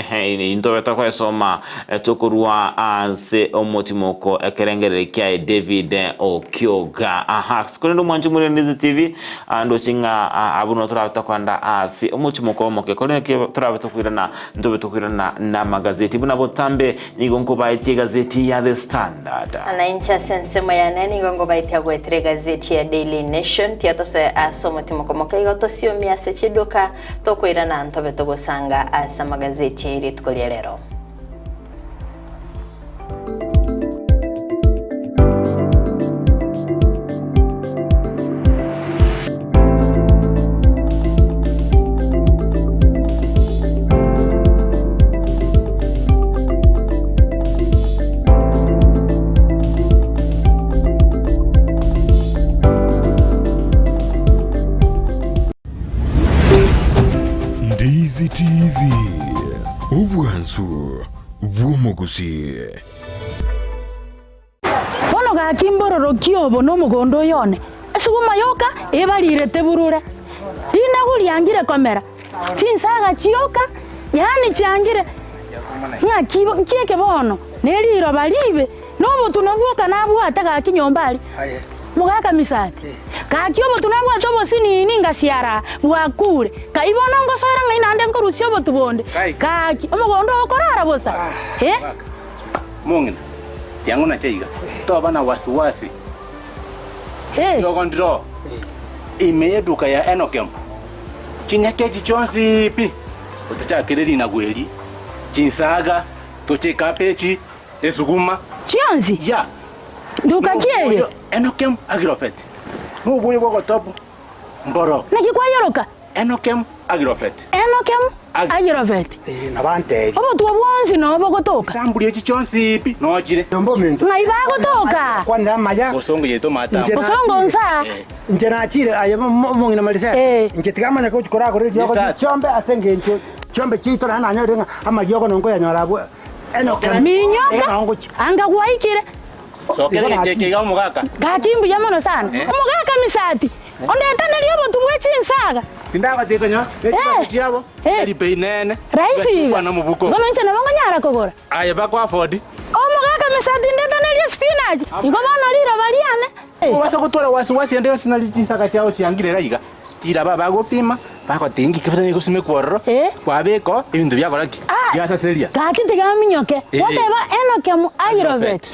Ndobe takwa soma tokurua anse omotimoko ekerengere kia David Okyoga. Sikundo mwanju muri Ndizi TV ando chinga abuno turabita kwanda asi omotimoko moke kone ke turabita kwirana ndobe tukwirana na magazeti buna botambe nigonko baiti gazeti ya The Standard. Anaincha sense mayane nigongo baiti agwetre gazeti ya Daily Nation tiatose asomotimoko moke igoto sio miase chidoka tokwira na ntobe togosanga asa magazeti ritkolya lero. Ndizi TV Ubwansu Bwomogusi Bono ga kimbororo kiobo no mugondo yone esuguma yoka ebalire teburure ina guliangire kamera chinsaga chioka yani chiangire nga kibo kieke bono neliro balibe nobo tunabuka nabwata ga kinyombali mugaka misati kakiobo tunabwa tobo sini ninga siara bwakure kaibona ngosora ngainande nkorusyo botubonde kaki omugondo okorara bosa mungina yangu na chaiga toba na wasiwasi yogondro imeyeduka ya Enokem kinyakeji chonsi pi utachakiriri na gweli chinsaga toche kapechi esuguma chionzi ya ndukakie Enokem Agrofet mubuye boko top mboro nakikwayeroka Enokem Agrofet Agrofet nabante obo tuwonzi no bogotoka tambuli echi chonsi ipi nojire Yombo mintu maiba gotoka kwanda maya bosongo yeto mata bosongo nsa njena achire ayo mongina malise njetikama ko chikora ko ryo chombe asenge ncho chombe chito na nanyo ama yoko nongo ya nyarabwe minyoka anga waikire sokere kega umugaka gatimbu yamono sana umugaka misati ondetana liyo tubwe chinsaga tindaka tekonyo chiabo eri peinene raisi bana mubuko ngono nchana bongo nyara kogora aye bakwa afford umugaka misati ndetana liyo spinach iko bana lira baliane wasa kutora wasi ndeo sinali chinsaka chao chiangire gaiga ira baba gopima bako tingi kifanya kusime kworo kwa beko ibintu byakoraki yasa seria kakite gaminyoke whatever Enokem Agrofet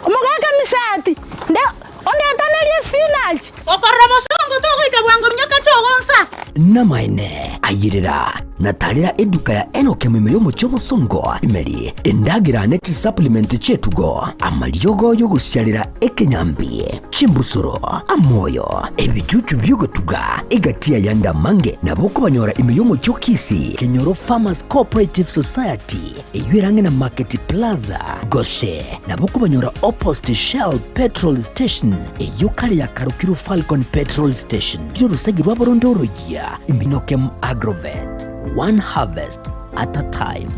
umugaka misati nde ondetana liyo spinach okorobosongo togoika bwango mnyoka chogonsa namaine ayirira natalira eduka ya Enokem imirimo cy'obusongo imeri endagira next supplement chetugo amalyogo yo gusyalira ekenyambi chimbusuro amoyo ebicucu byogotuga egatia yanda mange naboko banyora imirimo cy'okisi Kenyoro Farmers Cooperative Society eyirange na Market Plaza Goshe naboko banyora opposite Shell Petrol Station eyukali ya Karukiro Falcon Petrol Station byurusegi rwaborondorogia Enokem Agrofet, one harvest at a time.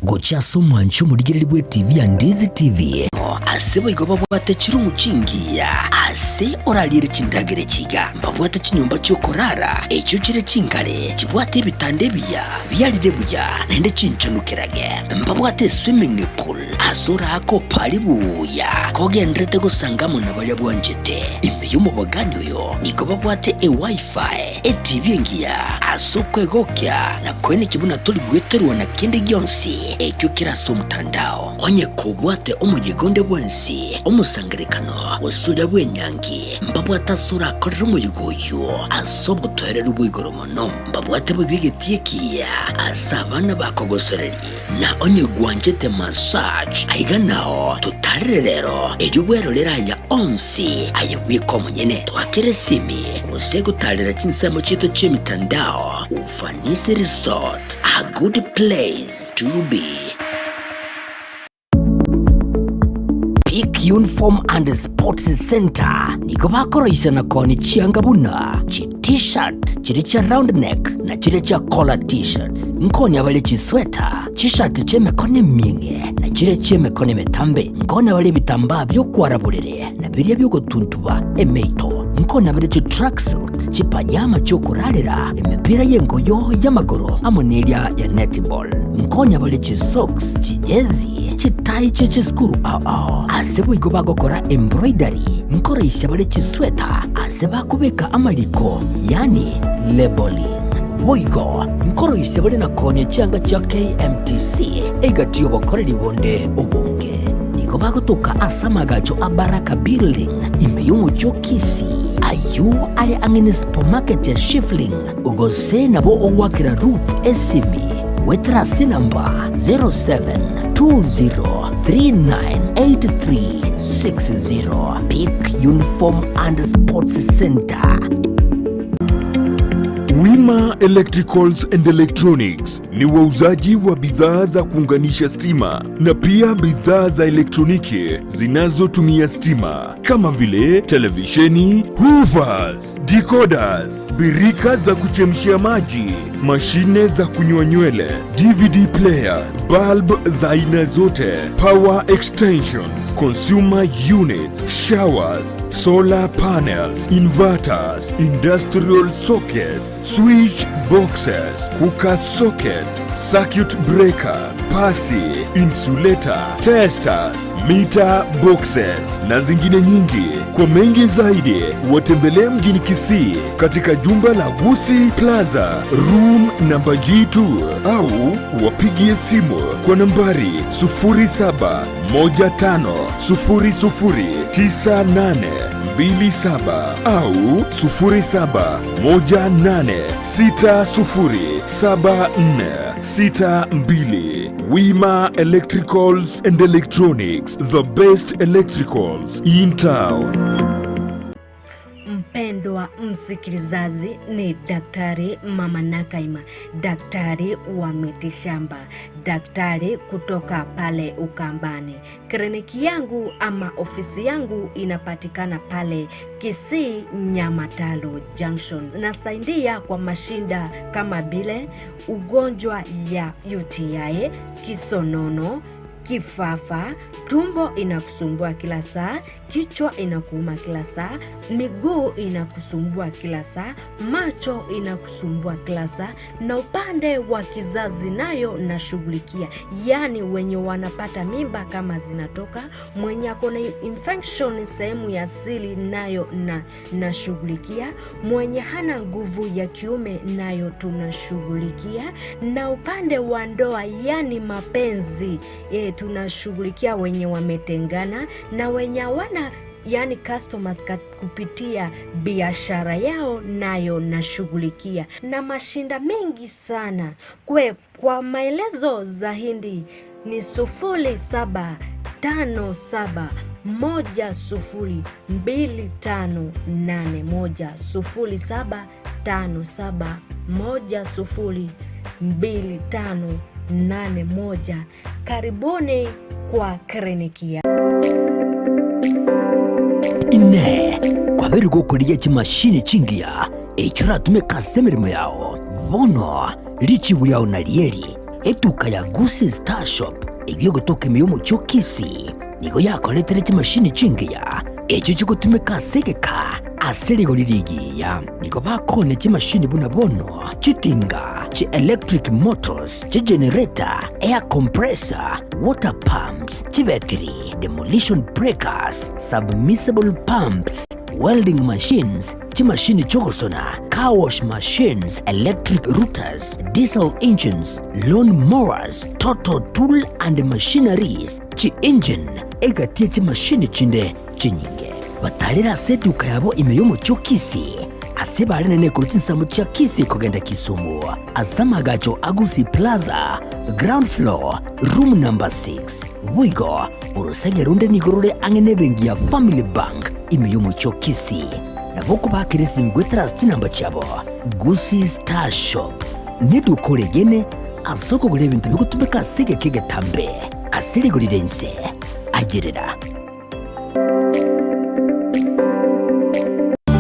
Gocha somo ncho muligiriri bwe TV ya Ndizi TV asebo igoba bwate chirumu chingiya ase oralire chindagire chiga mbabwate chinyumba cyo korara echo chire chinkale chibwate bitande biya byalire buya nende chinchanukerage mbabwate swimming pool asora ako pali buya kogendrete gusangamo nabalya bwanjete imiyumo baganyo nigoba bwate wifi TV ngiya asokwe gokya na kwene kibuna tuli bweterwa na kende gyonsi ekyo kiraso mtandao onye kubwate omuyigonde bwensi omusangerekano wasula bwenyangi mbabwata sura akorera umuyigoyo asobotwerera ubwigoromono mbabwate bwigetiyekiya asabana bakogosoreri na onye gwanjete massage aiganao tutarire rero eryubwero leraya onsi ayewiko munyene twakere simi usego talira chinsamo chito chemitandao Ufanisi Resort, a good place to be. Peak Uniform and Sports Center niko bakoroisha na koni chiangabuna chi t-shirt chiri cha round neck na chiri cha collar t-shirts nkoni abale chi sweater t-shirt cheme kone minge na chiri cheme kone metambe nkoni abale bitamba byo kwarabulire na birya byo gotuntuba emeito nkoni abale chi tracksuit chi pajama cyo kurarira emipira yengoyo y'amagoro amonelia ya netball nkoni abale chi socks chi jezi chi tie chi skuru asebo igo bagokora embroidery nkoresha bale chi sweater aseba kubeka amaliko yani labeling boigo nkoroisha bale na konye cyanga cya KMTC egatiyo bakorera bonde ubunge niko bagotoka asamagacho abaraka building imeyumu chokisi ayu ali angene supermarket ya Shifling ugose nabo owakira roof SCB wetrasi namba 0720398360 Peak Uniform and Sports Center. Wima Electricals and Electronics ni wauzaji wa bidhaa za kuunganisha stima na pia bidhaa za elektroniki zinazotumia stima kama vile televisheni, hoovers, decoders, birika za kuchemshia maji, mashine za kunyoa nywele, DVD player, bulb za aina zote, power extensions, consumer units, showers, solar panels, inverters, industrial sockets, switch boxes, cooker sockets, circuit breaker, pasi, insulator, testers, meter boxes na zingine nyingi. Kwa mengi zaidi watembelee mjini Kisii katika jumba la Gusii Plaza room namba G2 au wapigie simu kwa nambari 07150098 27 au 0718607462. Wima Electricals and Electronics, the best electricals in town. Mpendwa msikilizaji, ni Daktari Mama Nakaima, daktari wa mitishamba, daktari kutoka pale Ukambani. Kliniki yangu ama ofisi yangu inapatikana pale Kisii Nyamatalo Junction. Nasaidia kwa mashinda kama vile ugonjwa ya UTI, kisonono, kifafa, tumbo inakusumbua kila saa, kichwa inakuuma kila saa, miguu inakusumbua kila saa, macho inakusumbua kila saa, na upande wa kizazi nayo nashughulikia. Yani wenye wanapata mimba kama zinatoka, mwenye akona infection sehemu ya siri nayo nashughulikia, mwenye hana nguvu ya kiume nayo tunashughulikia, na upande wa ndoa yani mapenzi tunashughulikia wenye wametengana na wenye wana yani customers kupitia biashara yao nayo nashughulikia, na mashinda mengi sana. Kwa maelezo zaidi ni 0757102581 0757102581. Karibuni kwa kliniki. Ine kwa beri gukoria chimashini chingia echura tumeka semirimo yao bono lichi buyao na lieri etuka ya Gusii Star Shop ebyo gotoke miyomo chokisi nigo yakoletere chimashini chingia echo chiko tumeka segeka aserigo lirigiya nigo bakone chimashini buna bono chitinga chi electric motors, chi generator, air compressor, water pumps, chi battery, demolition breakers, submersible pumps, welding machines, chi machine chogosona, car wash machines, electric routers, diesel engines, lawn mowers, total tool and machineries, chi engine, egatia chi machine chinde chinyinge. Batalira seduka yabo imeyomo chokisi. Aseba alinene kurutinsa mchia Kisii kogenda Kisumu. Azamagacho Gusii Plaza, ground floor, room number 6. Wigo, urusenge runde nigorore angene bengi ya Family Bank imeyomo chokisi. Na boku bakirisi mgwetara stinamba chabo. Gusii Star Shop. Nidu kore gene, asoko gule bintu bikutumeka sige kege tambe. Asiri gulidense. Ajereda.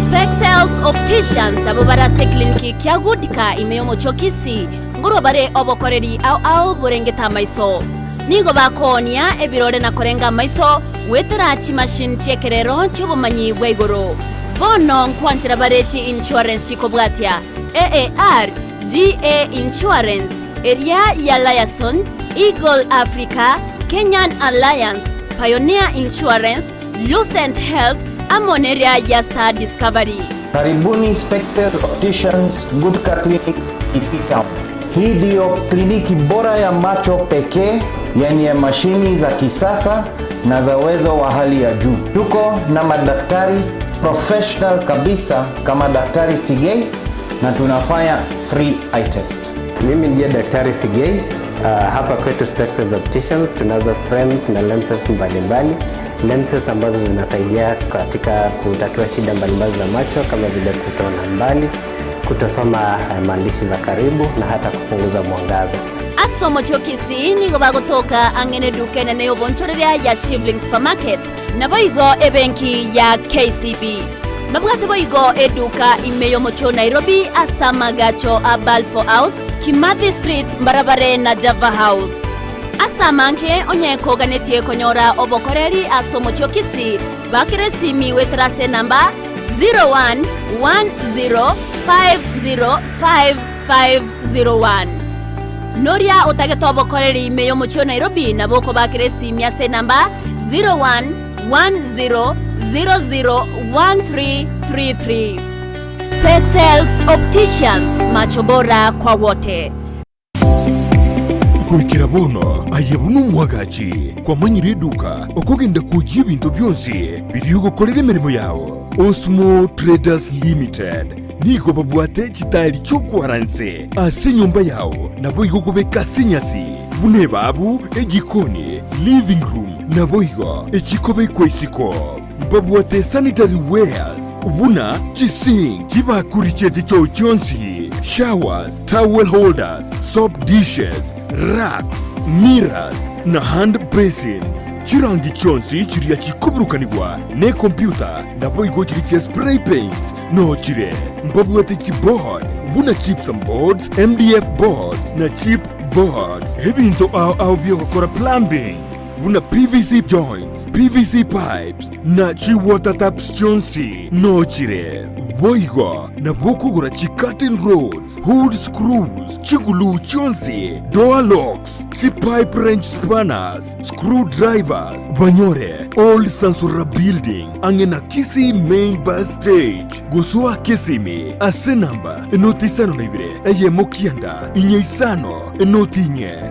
Spexels Opticians abo barase kliniki kyagudika imeyomo chokisi nguro bare obokoreri au burengeta maiso nigo bakonia ebirore na korenga maiso wetera chi machine chekerero chobumanyi bweigoro bono nkwanchira bare chi insurance ikobwatia AAR GA Insurance area ya Liason Eagle Africa Kenyan Alliance Pioneer Insurance Lucent Health Amoneria ya Star Discovery. Karibuni Spexels Opticians Goodka Clinic Kisii Town. Hii ndio kliniki bora ya macho pekee yenye mashini za kisasa na za uwezo wa hali ya juu. Tuko na madaktari professional kabisa kama Daktari Sigei na tunafanya free eye test. Mimi ndiye Daktari Sigei. Hapa kwetu Spexels Opticians tunazo frames na lenses mbalimbali. Lenses ambazo zinasaidia katika kutatua shida mbalimbali za macho kama vile kutona mbali, kutosoma maandishi za karibu na hata kupunguza mwangaza. Asomo chokisi nigo bagotoka angene dukene neyo bonchoreria ya Shivling Supermarket na boigo ebenki ya KCB. Mabwate boigo eduka imeyomo cho Nairobi asamagacho Balfour House, Kimathi Street, Mbarabare na Java House. Asamanke onye koganetie konyora obokoreri asomo chokisi bakire simi wetrase namba 0110505501. Noria otageto obokoreri meyomo cho Nairobi na boko bakire simi ase namba 0110001333. Spexels Opticians, macho bora kwa wote. Kurikira bono ayebunu mwagachi kwa manyire duka okogenda kujia bintu byose biri gukorera imirimo yawo Osmo Traders Limited nigo babwate chitali chokwaranse ase nyumba yao nabo igo kubeka sinyasi bune babu egikoni living room nabo igo echikobe kwesiko babwate sanitary wares ubuna chising chibakuri chete cho chonsi showers, towel holders, soap dishes, racks, mirrors na hand basins. Chirangi chonsi chiria chikuburukanibwa ne computer nabo igo chiri spray paints no chire mbabwate chipboard buna chips and boards, MDF boards na chip boards hebinto au biogokora plumbing buna PVC joints, PVC pipes na chi water taps chonsi no chire boigo na bokugura chi curtain rods, hood screws, chigulu chonsi, door locks, chi pipe wrench spanners, screwdrivers, banyore, old Sansura building, angena Kisi main bus stage, gusua Kisimi, asenamba, enotisano nebire, eye mokianda, inyeisano,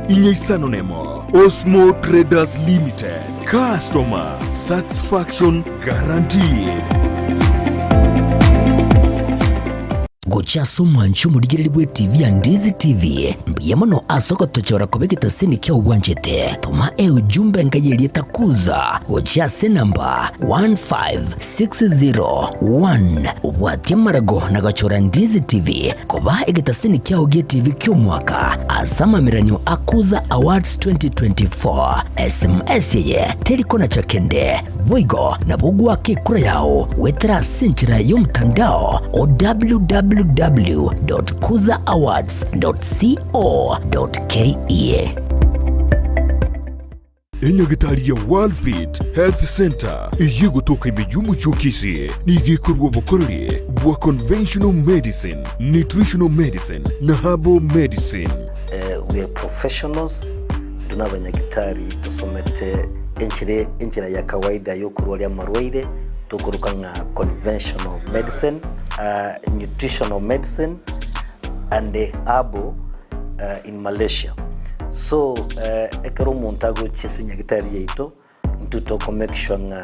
inyeisano nemo, Osmo Traders Limited, customer satisfaction guaranteed. Gocha somwancho mudigiriri bwe TV ya Ndizi TV mbiyamano asoko tochora kobekita sini kia uwanjete tuma ujumbe ngayeli takuza gocha se namba 15601 ubwatia marago na gachora Ndizi TV koba egita sini kia ugie TV kio mwaka asama miranyo akuza awards 2024 SMS yeye telikona chakende boigo na bugu wake kura yao wetera senchira yomtandao o www.kuzaawards.co.ke. Enyagitari ya Worldfit Health Center iye gutoka imejumbu chokisi nige kurwa bokorori bwa conventional medicine, nutritional medicine na herbal medicine. We are professionals, tunabanyagitari tusomete enchira ya kawaida yo kurwa marwaire tukuruka nga conventional medicine, nutritional medicine and herbal in Malaysia. So ekero montago chesinya gitari yeito ntutoko make sure nga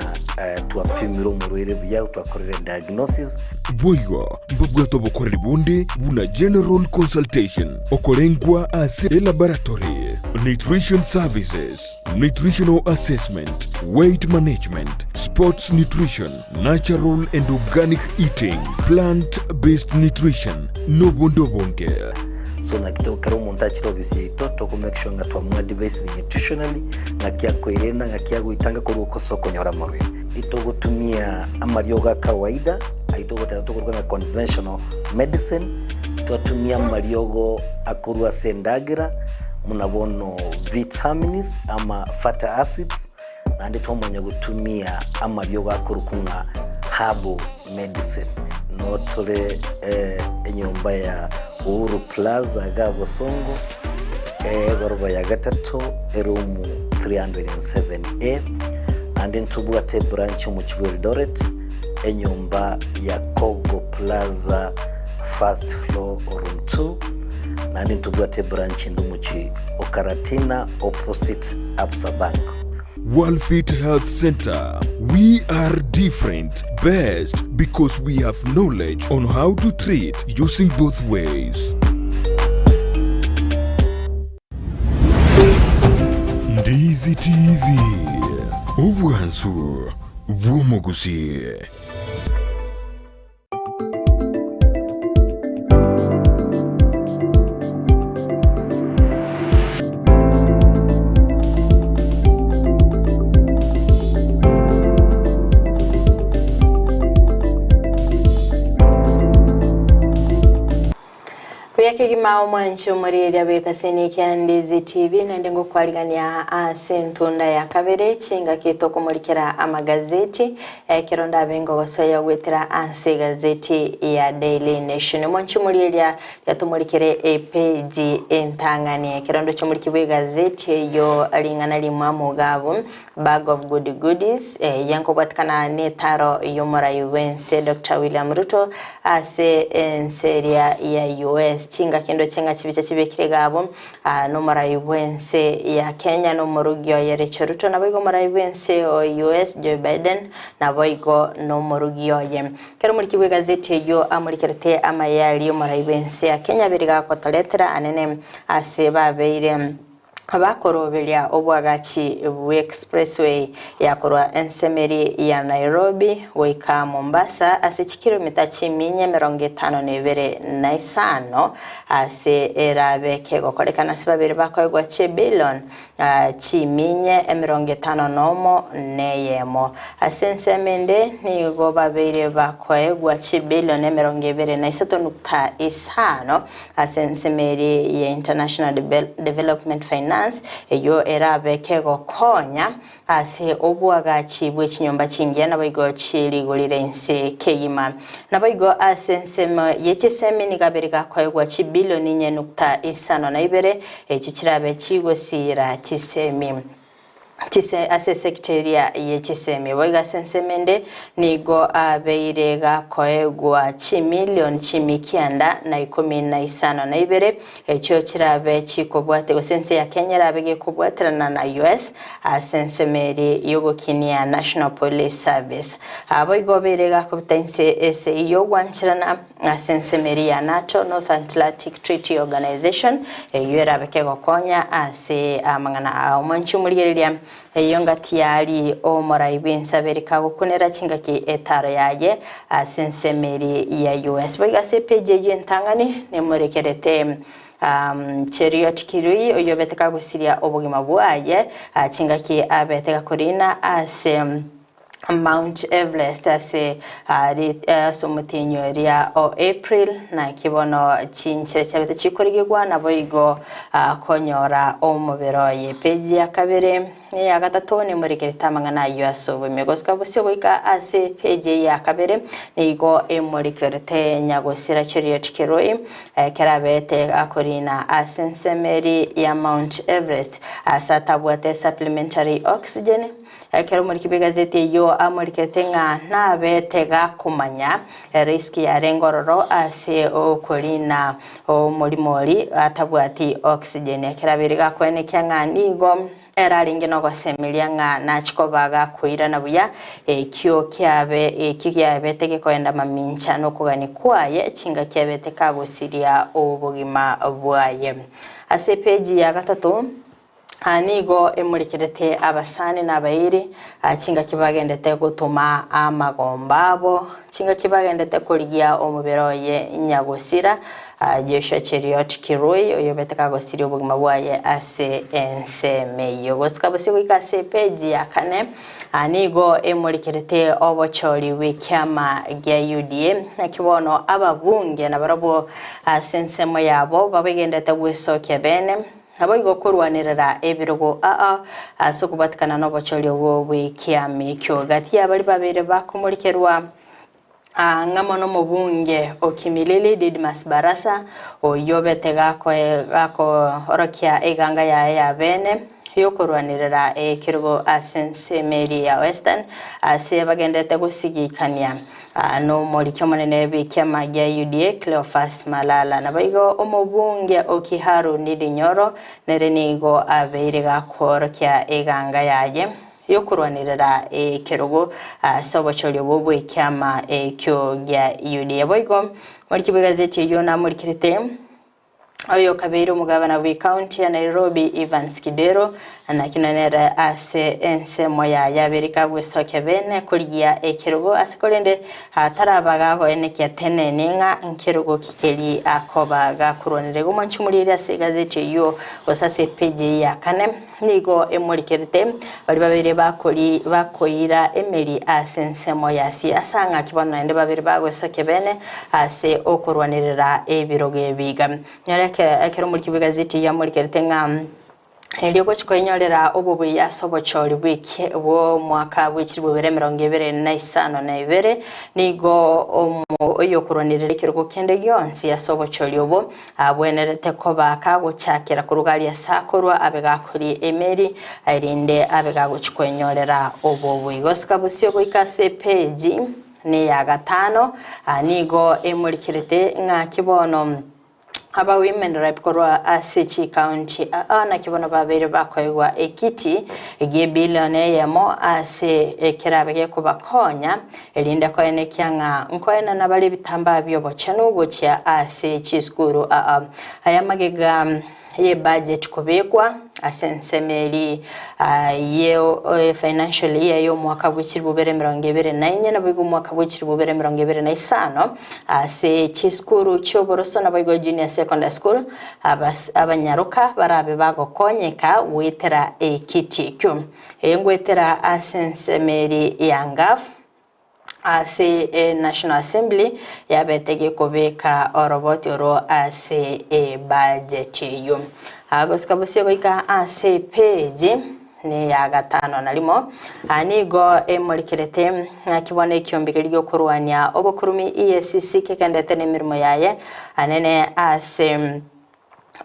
tuapimiro murwire bya twakorera diagnosis boigo mbabwato bokorera bunde buna general consultation okolengwa as a laboratory, nutrition services, nutritional assessment, weight management, sports nutrition, natural and organic eating, plant-based nutrition, no bondo bonge. So na kitokero montachi obviously ito to make sure nga twamwa device nutritionally nga kya kwerena nga kya guitanga ko soko nyora marwe ito gutumia amarioga kawaida aito gutera tukuruka conventional medicine tutumia mariogo akurwa sendagira munabono vitamins ama fatty acids na ndito mwenye gutumia amariogo akurukunga herbal medicine no tole enyomba ya Uhuru Plaza Gabo Songo goroba ya gatatu erumu 307A and then tubwate branch mu Eldoret enyumba ya Kogo Plaza first floor room 2 and then tubwate branch ndumuchi Okaratina opposite Absa Bank. Worldfit Health Center. We are different, best because we have knowledge on how to treat using both ways. Ndizi TV. Ubwansu bw'omugusi. Kigima omwancho muriria beta senike Ndizi TV nende ngokwaligania asentunda ya kabere chinga kitoko mulikira amagazeti kironda bengo wasoya wetera anse gazeti ya Daily Nation mwancho muriria yatumulikire page entangani kirondo chomulikibwe gazeti yo alingana limwamu gabo bag of goodies yanko batkana netaro yomora yuwense Dr. William Ruto ase enseria ya US chinga kindo chenga chibicha chibekire gabo no marayibwense ya Kenya no murugyo ya Ruto na boigo marayibwense o US Joe Biden na boigo no murugyo ye kero muri kibwe gazeti yo amurikirete amayali yo marayibwense ya Kenya biriga kotoletera anene aseba beire abakorobelia obwagachi expressway yakorwa ensemeri ya Nairobi weka Mombasa ase kilomita 52 ase erabeke gokorekana sibabere bakoegwa billion chiminye 50 neyemo ase ensemende nigo babere bakoegwa billion 23.5 ase ensemeri ya International Development Finance eyo erabeke gokonya ase obwagachi bw'ikinyomba kingiya nabayigo chirigolirense keyima nabayigo ase nsemo yecheseme nigaberega kwegwa billion 4.52 ekyo kirabe kigosira kisemi Chise ase secretaria ye chisemi boiga sensemende nigo abeirega koegwa million chimikianda na 15 ekyo kirabe chikobwate gosense ya Kenya rabege kobwaterana na US asensemeri yogokinia National Police Service aboigo berega kompetense ese yogwanchirana asensemeri ya NATO North Atlantic Treaty Organization yerabeke gokonya ase amangana omanchi murigereria eyongati yali omorayibwensa bereka gukunera chingaki etaro yaye asensemeri ya US boiga se page y'entangani nemurekerete Cheriot Kirui oyobeteka gusiria obugima bwaye chingaki abeteka korina ase Mount Everest ase somutinyo ria o April na kibono chinchire cyabete chikorigwa na boigo konyora omubero ye page ya kabere ya gatatu ni muri kiritamangana yaso bimegosika busyo goika ase page ya kabere nigo emuri kirite nyagosira Cheriot Kirui kerabete akorina asensemeri ya Mount Everest asatabwate supplementary oxygen kero muri kibigazeti yo amuriketenga na betega kumanya riski ya rengororo ase okorina o morimori atabwati oxygen kerabiriga kwene kyanga nigo eraringe no gosemelia nga nachikobaga kuira na buya kyo kyabe kikyabe koenda mamincha no kugani kwaye chinga kyabete kagusiria obugima bwaye ase page ya gatatu anigo emurikirete abasani nabayiri chinga kibagendete gutuma amagombabo chinga kibagendete kurigia omubero ye nyagosira Joshua Cheriot Kirui oyobeteka gosiri obugima bwaye ase ensemeyo gosika busi wikase page ya kane anigo emurikirete obochori wikyama gya UDA nakibono ababunge nabarabo asensemo yabo babegendete gwesoke bene Naboigo kurwanirira ebirogo sokubatikana no bocholi wo wikyame kyo gati yabali babere bakumurikerwa ngamono mubunge Okimilili Didmas Barasa oyobetega ko orokia eganga ya bene yokurwanirira kirugo asensemeri ya Western ase bagendete gusigikania no muri kyomanene bikyama gya UDA Cleophas Malala nabayigo omubunge Okiharu Nidinyoro nerenigo abeirega kworokia eganga yaye yokurwanirira kirugo sobocholi bobwe kyama kyo gya UDA boigo muri kibigazeti yo na muri kirite Oyo kabiri umugabana wa county ya Nairobi Evans Kidero anakinanera ase ensemo ya yaberika gwesoke bene kurigia ekirugo asikolende hatarabaga ko enekya teneninga nkirugo kikeli akobaga kuronere gumanchi muri ase gazeti yo osase page ya kane nigo emurikirite bari babiri bakoira emeri ase ensemo ya siasa nga kibona ende babiri bagwesoke bene ase okurwanirira ebirogo ebiga ekero muri kibigazeti ya muri keretenga Elioko chikoinyorera obubu ya sobochori wiki wo mwaka w'ikirwe 2025 nigo oyo kuronirira kirugo kende gyonsi ya sobochori obo abwenerete ko bakagucakira ku rugali ya sakorwa abegakuri emeri irinde abegaguchikoinyorera obubu igosika busyo kwikase page ni ya gatano nigo emurikirete nga kibono aba women rep korwa Asichi County ana kibono babere bakoigwa ekiti ege bilione yemo ase ekirabe kubakonya elinda ko ene kyanga nkoena nabali bitamba byobo chanu gocha ase chiskuru aya magega ye budget kubekwa asensemeri ye financial year yo mwaka w'ikiri bubere 2024 na bwo mwaka w'ikiri bubere 2025 ase chiskuru cyo boroso na bwo junior secondary school abanyaruka barabe bagokonyeka witera ekiti kyo engwetera asensemeri yangaf ase National Assembly yabetege kubeka oroboti oro ase budget yo agosika busyo goika ase page ni ya gatano nalimo anigo emurikirete nakibona ikyombege ryo kurwanya obukurumi EACC kekandete nemirimo yaye anene ase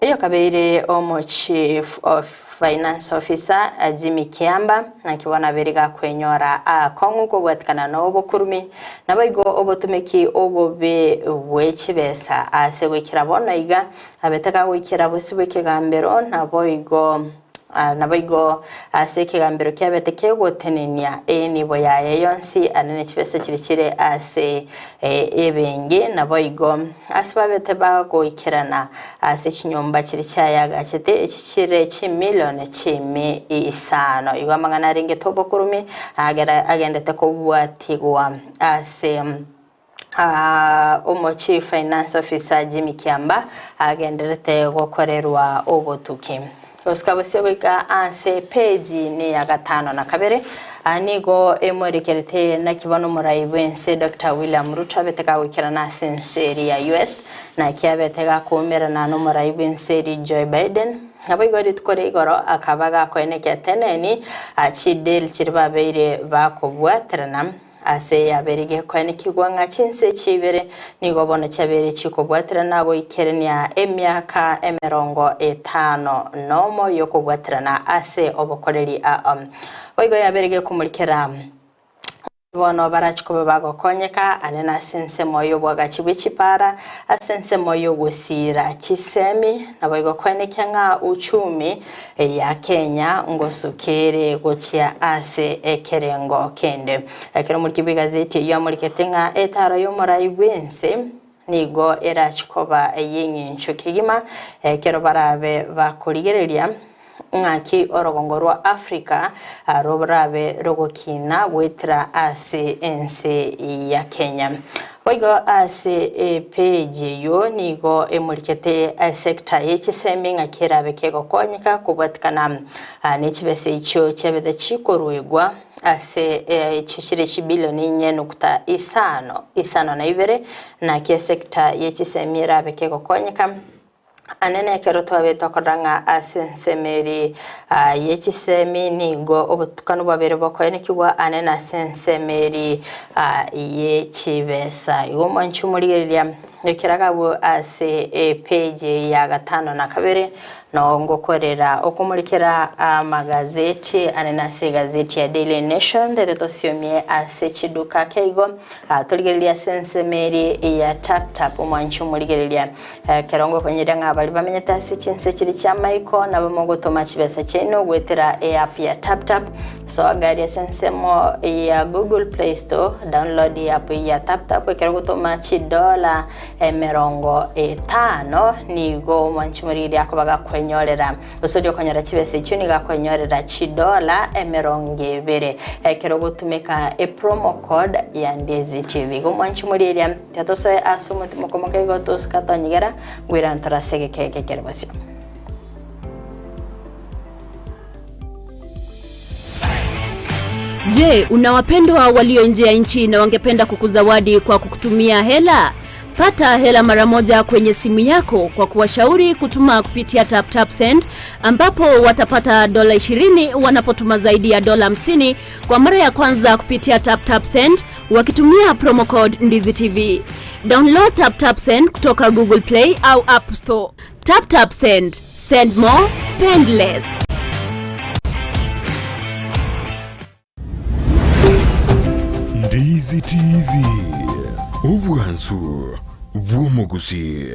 iyo kabere omo chief of finance officer Jimmy Kiamba nakibona beriga kwenyora konguko gwatikana no obukurumi nabayigo obotumeki obobe wechibesa ase wikirabona iga abetaka wikira busibwe kigambero naboigo ase kigambero kyabeteke gotenenia nibo yaye yonsi anene chibesa kirikire ase ebenge naboigo asibabete bago ikirana ase kinyomba kiri cyayaga kite ekikire kimiliyoni 15 igo amangana ringe tobokurumi agendete ko bwatigwa ase omo chief finance officer Jimmy Kiamba agenderete gokorerwa obotuki Oskabo segoika ase page ni ya gatano na kabere anigo emorikerete na kibono muraibense Dr. William Ruto beteka wikira na senseri ya US na kiabeteka kumera na no muraibense Joe Biden abaigori tukore igoro akabaga kweneke teneni achidel chiribabeire bakobwaterana ase yaberige kwene kigwanga chinse chibere nigobona cyabere chikobwatira nago ikerenia emyaka 50 nomo yokobwatirana ase obokoreri oigo yaberige kumurikira bono barachiko bagokonyeka anena sense moyo bwagachibwe chipara asense moyo gusira chisemi naboigo kwene kyanga uchumi ya Kenya ngosukere gochia ase ekerengo kende akero muri kibigazeti yo muri ketenga etaro yo muraibense nigo erachikoba yingincho kigima ekero barabe bakurigereria ngaki orogongo rwa Africa robrabe rogokina wetira ase ense ya Kenya oigo ase page yo nigo emurikete sector yekisemi ngakirabe kego konyika kubatikana nechibese icho cyabede chikorwegwa ase chishire chibilioni 4.5 na ibere na ke sector yekisemi rabe kego konyika anene kero twabe tokoranga asensemeri yekisemi nigo obutukano babere bakoyene kiwa anena sensemeri yekibesa igo manchu murigeria nekiragabo ase page ya gatano na kabere no ngokorera okumurikira magazeti anena se gazeti ya Daily Nation de dosiomie ase chiduka keigo toligeria sensemeri ya tap umwanchu murigeria kerongo kwenyedanga abali bamenyeta ase chinse kiri kya Michael na bamogotoma kibesa cyeno gwetera app ya tap so agari sensemo ya Google Play Store download app ya tap kerongo toma $5 nigo mwanchu murigeria akobaga nyorera osodio konyara kibese cyuni gakwenyorera $20 ekero gutumika promo code ya Ndezi TV go mwanchi muriria tatosoe asumuti mukomoke go toskatonyigera gwira ntarasege keke basyo. Je, unawapendwa walio nje ya nchi na wangependa kukuzawadi kwa kukutumia hela? Pata hela mara moja kwenye simu yako kwa kuwashauri kutuma kupitia TapTap Send, ambapo watapata $20 wanapotuma zaidi ya $50 kwa mara ya kwanza kupitia TapTap Send wakitumia promo code Ndizi TV. Download TapTap Send kutoka Google Play au App Store. TapTap Send. Send more, spend less. Ndizi TV. Ubwansu bw'umuguzi.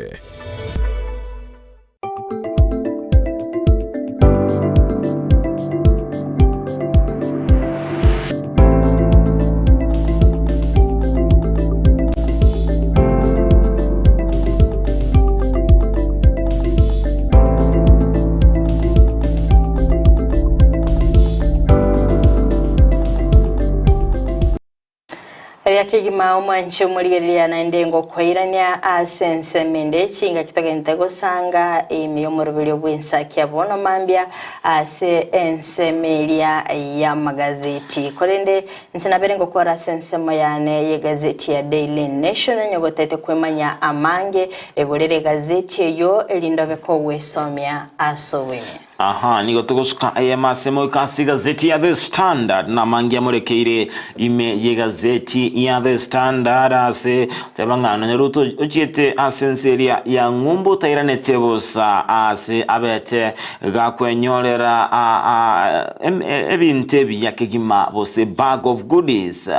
Yakigima omwanche muligeria na ndengo kwairania asense mende chinga kitagente gosanga emiyomorobelyo bwensa kyabona mambya ase ensemelia ya magazeti korende ntinaberengo kwa asense moyane ye gazeti ya Daily Nation nyogotete kwemanya amange ebolere gazeti yo elindobe ko wesomya asowe. Aha, nigo tugosuka masemo ikasi gazeti ya The Standard na mangia murekeire ime ye gazeti ya The Standard ase tebangana nyaruto uchiete asenseria ya ngumbu tairane tebosa ase abete gakwenyorera ebintebi yakigima bose bag of goodies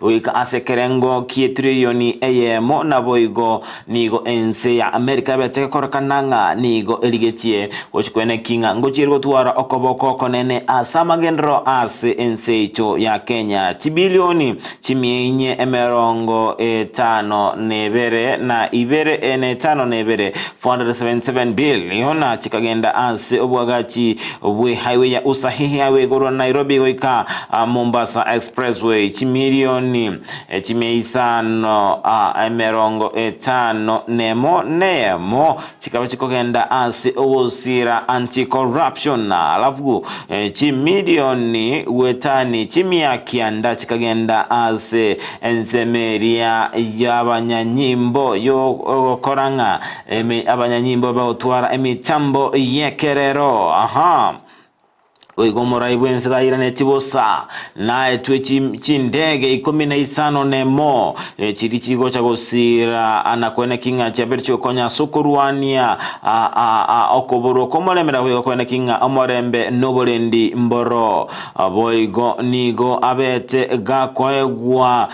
wika ase kerengo kietrilioni eyemo na boigo nigo ense ya Amerika bete korokananga nigo eligetie wochikwene kinga chirgo tuara okoboko konene asamagendro ase ensecho ya Kenya tibilioni chimienye emerongo 5 nebere na ibere ene 5 nebere 477 billion chikagenda ase obwagachi obwe highway ya usahihi highway goro Nairobi wika Mombasa expressway chimilioni chimeisano emerongo 5 nemo chikaba chikogenda ase obusira anti-corruption alafu chimilioni wetani chimia kianda chikagenda ase ensemeria y'abanyanyimbo yo koranga abanyanyimbo bautwara emitambo yekerero. Aha, Oigomora ibwense dairane tibosa na etwe chindege 15 nemo chiri chigo chagosira anakwene kinga chaberchi okonya sukuruania okoboro komolemera we okwene kinga amorembe nobolendi mboro boigo nigo abete gakoegwa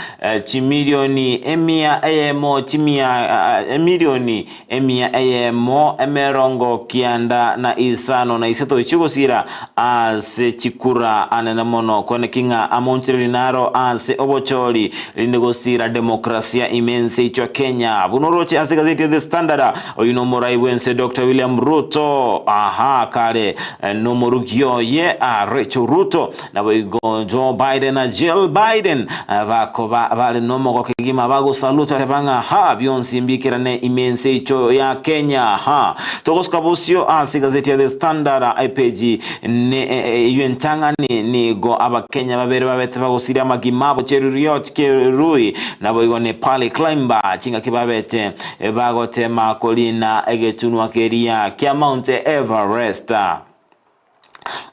chimilioni emia eyemo chimia emilioni emia eyemo emerongo kianda na isano na iseto chigosira ase chikura anena mono kone kinga amonchiri naro ase obocholi linegosira demokrasia imense ichwa Kenya bunoroche ase gazeti The Standard oyuno morai wense Dr. William Ruto aha kale nomorugyo ye Rachel Ruto na boigo Joe Biden na Jill Biden bako bale nomo kigima bago saluta tebanga ha byonsi mbikirane imense icho ya Kenya ha togoskabusio ase gazeti The Standard page ne yuentangani nigo abakenya babere babete bagosira amagimabo cheruriot kerui nabo igone pale climber chinga kibabete bagote makolina egetunwa keria kya Mount Everest.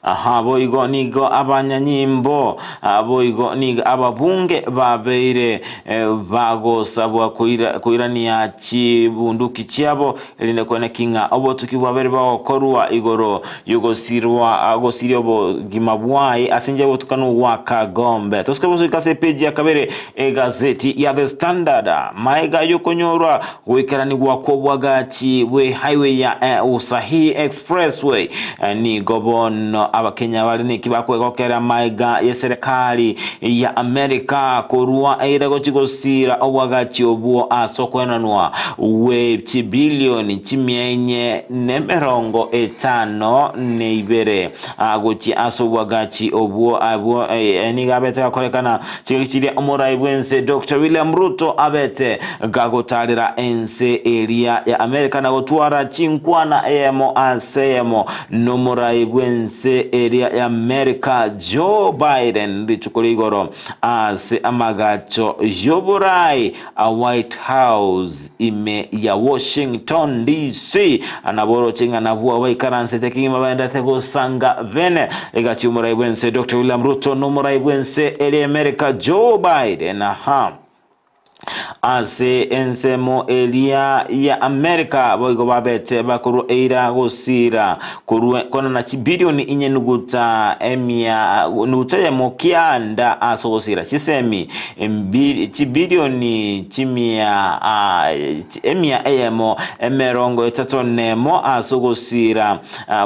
Aha, boigo nigo abanyanyimbo boigo nigo ababunge babeire bago sabwa kuirania chibunduki cyabo eline kone kinga obotuki babere bakorwa igoro yugosirwa agosirio bo gimabwai asinje botukanu wakagombe toskabo ikase page yakabere gazeti ya The Standard maiga yokonyorwa wekerani gwakobwagachi we highway ya usahihi expressway ni gobon no abakenya bali ni kibakwegokera maiga yeserikali ya Amerika kurua eirego chigosira obwagachi obuo asokwenanwa we chibilioni chimienye nemerongo 5 neibere agochi asobwagachi obuo abo enigabete akorekana chigikiri omorai bwense Dr. William Ruto abete gagotalira ense area ya Amerika na gotwara chinkwana emo asemo nomorai bwense area ya Amerika Joe Biden lichukuligoro ase amagacho yoburai a White House ime ya Washington DC anaboro chinga na huwa waikaranse tekima baenda tego sanga vene egachi umurai bwense Dr. William Ruto nomurai bwense area Amerika Joe Biden aha ase ensemo elia ya Amerika boigo babete bakuru eira gosira kona na chibilioni inyenuguta emia nutaya mokianda asogosira chisemi chibilioni chimia emia eyemo emerongo 3 nemo asogosira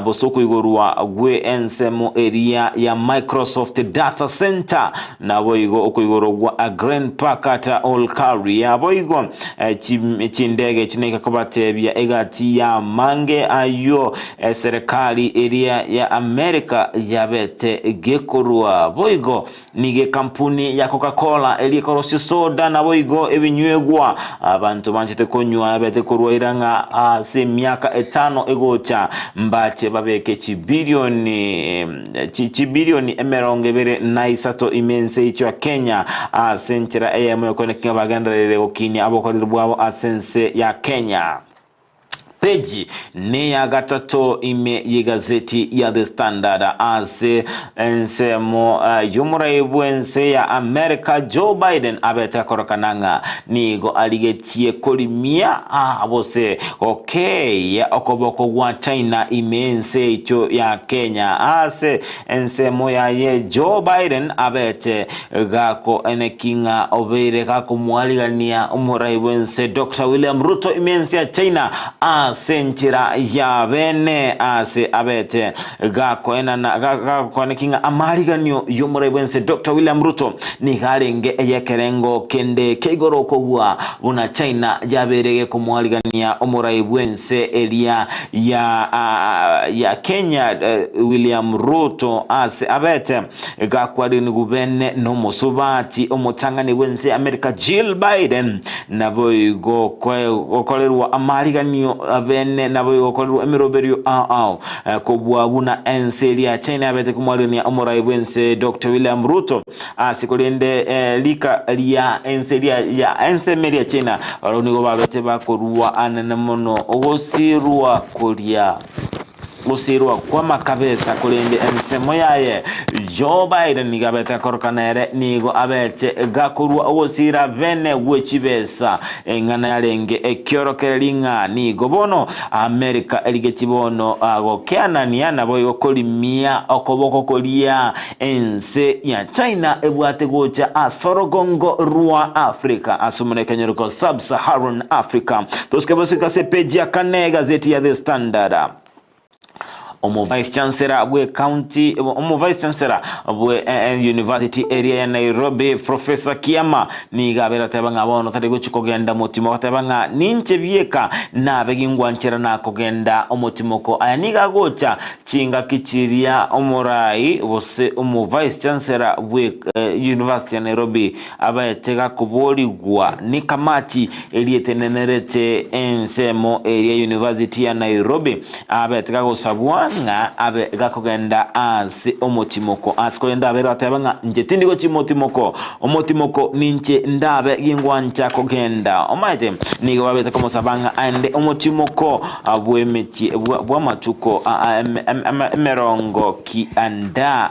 bosoku igorwa gwe ensemo elia ya Microsoft Data Center na boigo okuyigorwa a Grand Packard all Harrier boigo chindege chineka kubatebya egati ya mange ayo serikali area ya Amerika yabete gekorwa boigo nige kampuni ya Coca-Cola elikorosi soda na boigo ebinywegwa abantu banjete konywa yabete korwa iranga se myaka 5 egocha mbache babeke chibilioni emeronge bere naisato imense icho Kenya senchira AM koneka bagandere okini abokorerwa asense ya Kenya. Peji ne ya gatato ime ye gazeti ya The Standard ase ensemo yumuraibuense ya America Joe Biden abeta korokananga nigo aligetie kolimia abose okay ya okoboko wa China imense icho ya Kenya ase ensemo ya ye Joe Biden abete gako enekinga obere gako mwaligania umuraibuense Dr. William Ruto imense ya China senchira ya bene ase abete gako enana gako nekinga amaliganyo yumurebwense Dr. William Ruto ni galenge eyekerengo kende kegoro kogwa una China jaberege kumwaligania umuraibwense elia ya Kenya William Ruto ase abete gako adini gubene no musubati omutangani wense America Jill Biden naboigo kolerwa amaliganyo bene nabo okolwa emiroberio kobwa buna enseli ya China abete kumwalenia omuraibwense Dr. William Ruto asikolende lika lia enseli ya ensemeli ya China aronigo babete bakorwa ananamono ogosirwa kolia usirwa kwa makabeza kulende ensemo yaye Joe Biden nigabeta korokanere nigo abete gakurwa osira bene wechibesa engana yalenge ekyorokelinga nigo bono America eligetibono ago keanania nabo yokolimia okoboko kolia ense ya China ebwate gocha asorogongo rwa Africa asumune kenyeruko sub-Saharan Africa toskebosika sepeji ya kane gazeti ya The Standard. Vice Chancellor bwe county Vice Chancellor bwe University area ya Nairobi Professor Kiama ni gabera tabanga bono tade guchikogenda mutimo tabanga ninche bieka na begingwa nchera na kogenda omutimoko ayaniga gocha chinga kichiria omurai bose Vice Chancellor bwe University ya Nairobi abayetega kuboligwa ni kamati elietenenerete ensemo area University ya Nairobi abayetega gosabwa nga abe gakogenda asi omotimoko asikolenda abera tabanga njetindi go chimotimoko omotimoko ninche ndabe gingwancha kogenda omaite nigo babeta komo sabanga ande omotimoko abwemechi bwamatuko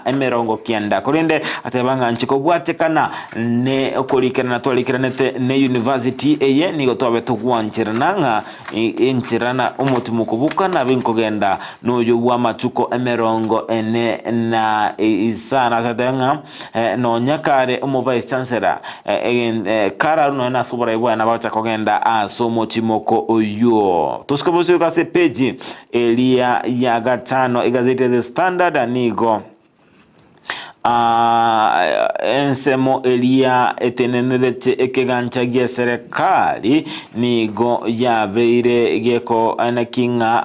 emerongo kianda kolende atabanga nchiko bwatekana ne okolikana natwalikiranete ne university eye nigo twabeto gwanchirana enchirana omotimoko bukana binkogenda noyo matuko emerongo ene na isana sadanga no nyakare Vice Chancellor kara no na subara ibwana bacha kogenda asomo timoko oyo tuskobozo kase page elia ya gatano egazeti The Standard anigo ensemo elia etenenelete ekegancha gye serikali nigo yabeire geko anakinga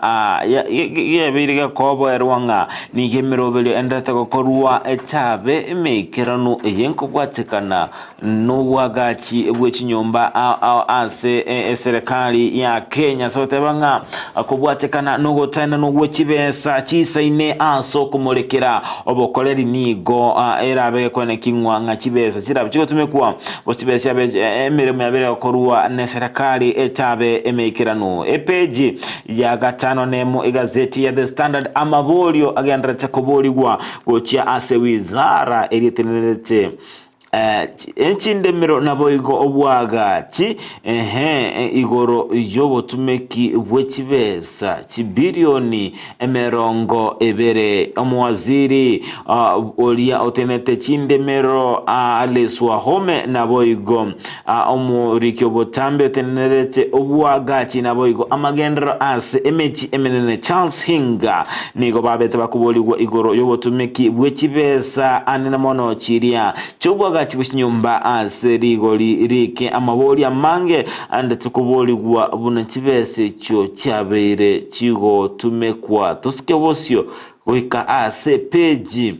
yabeire gakobo erwanga nigemerobele endata gokorwa etabe emekirano eyenko bwatekana no wagachi bwechinyomba ase serikali ya Kenya sotebanga akobwatekana no gotana no gwechibesa chisaine aso kumolekera obokoleri nigo erabe kone kingwanga chibesa chira byo tumekuwa bosibesa emiremo yabere korwa ne serikali etabe emekirano page ya gatano nemo igazeti ya The Standard amabolio agendra chakoboligwa gochia ase wizara elitenelete enchindemiro naboigo obwaga chi igoro yobo tumeki bwechibesa chibilioni emerongo ebere omwaziri olia otenete chindemiro aleswa home naboigo omurikyo botambe otenerete obwaga chi naboigo amagendero ase emechi emenene Charles Hinga nigo babete bakuboligwa igoro yobo tumeki bwechibesa anena mono chiria chobwaga obwachi bushinyumba ase rigori rike amabori amange ndetse kuboligwa buna kibese cyo cyabeire kigo tumekwa tusike bosyo wika ase page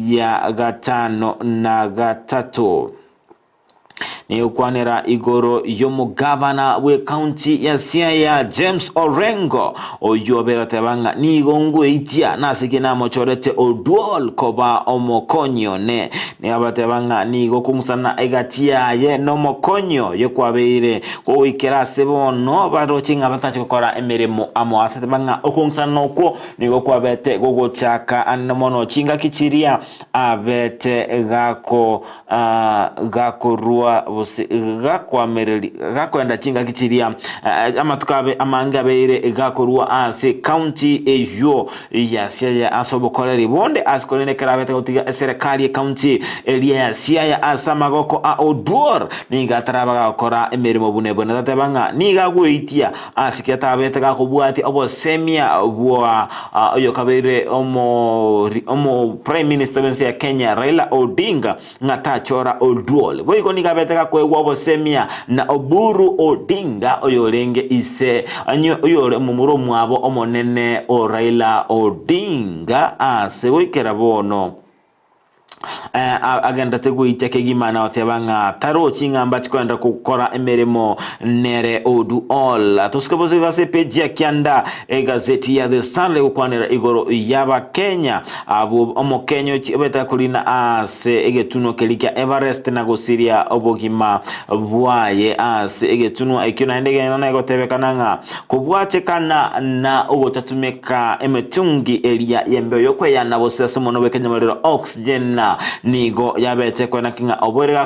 ya 5 na 3 ni ukwanera igoro y'omugavana we county ya Siaya James Orengo oyobera tabanga ni gongo itia nasike na mochorete Oduol koba omokonyo ne abatabanga ni go kumusana egatia ye no mokonyo yo kwabeire ko ikera sebono barochinga batachi gukora emirimo amo asatabanga okumusana okwo ni go kwabete gogo chaka anomono chinga kichiria abete gakorua gakwenda chinga kichiria amatukabe amangabeire gakorua ase county eyo ya Siaya asobokoreri bonde askolene karabete gutiga serikali county elia ya Siaya asamagoko a Oduor ni gataraba gakora emirimo bunebone tatabanga ni gagwitia asiketa abete gakubwati obosemia bwa oyo kabeire omo prime minister ya Kenya Raila Odinga ngatachora Oduol boyiko ni gabete gakwegwa obosemia na Oburu Odinga oyorenge ise anyo oyore mumuro mwabo omonene o Raila Odinga ase wikera bono agenda teguite kegimana otebanga taro chingamba chikwenda kukora emeremo nere Oduol tuskoboze gase page ya Kianda gazeti ya The Standard ukwanira igoro yaba Kenya abo omo Kenya chibeta kulina ase egetuno kelika Everest na gosiria obogima bwaye ase egetuno ekina ndege na egotebekana kubwache kana na ogotatumeka emetungi elia yembe yokwe na bosese mono bekenya mariro oxygen nigo yabete kwena kinga oborega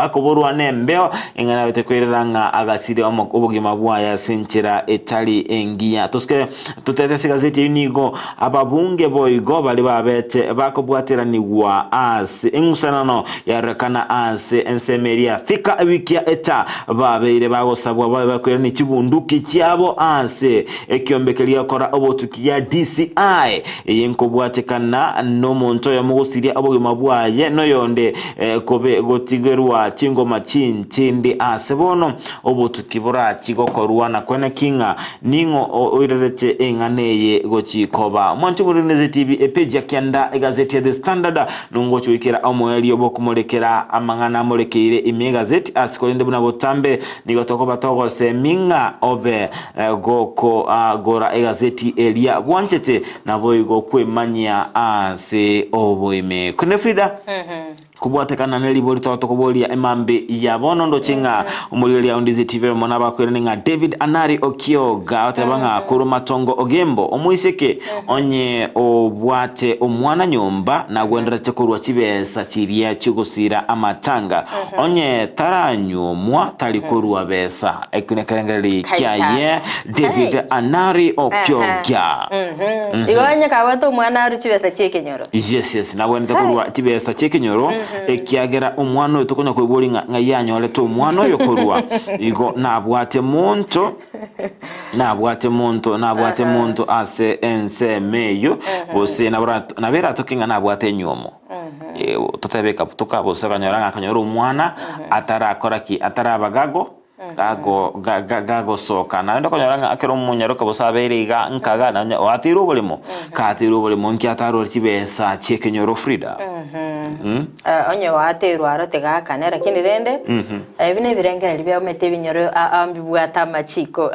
kuborwa nembeo ingana bete kweranga agasiri obugima bwaya sinchira etali engia tuske tutete gazeti nigo ababunge boigo bali babete bakobwatira niwa ase ingusanano yarekana ase ensemeria fika wikia eta babeire bagosabwa bakwera ni kibunduki cyabo ase ekyombekeria kora obotukia DCI yinkobwatekana no monto ya mugosiria obugima bwaye no yonde kobe gotigerwa chingoma chintindi asebono obutukibura chigokorwa na kwena kinga ningo oirerete enganeye gochikoba mwanti murineze TV page ya Kianda gazeti ya The Standard nungo chuikira omoeli obokumolekera amangana molekeire ime gazeti asikolende buna botambe nigotoko batogo seminga obe goko gora gazeti elia bwanchete naboigo kwemanya ase oboime kune Frida kubwatekana nelibori tokobolia emambe ya bono ndo chinga umulili ya Undizi TV mona bakwerenga David Anari Okioga otabanga kuruma tongo ogembo omuiseke onye obwate omwana nyomba na gwendera tekorwa kibesa chiria chigusira amatanga onye taranyomwa talikorwa besa ekunekerengeri kyaye David Anari Okioga igwanya kabato omwana aru kibesa chekenyoro yes na gwendera tekorwa kibesa chekenyoro ekiagera omwana oyo tokonya kwebolinga ngayanyo leto omwana oyo korwa igo nabwate monto ase ensemeyo bose nabera tokinga nabwate nyomo totebeka tukabo sakanyora akanyora omwana atarabagago gago soka na ndo konyaranga akero munyaro kabosabere iga nkaga na atiro bolimo katiro bolimo nkiataro kibesa chekenyoro Frida onye watero arotega kanera kinirende ebine birengera libya mete binyoro ambibwata machiko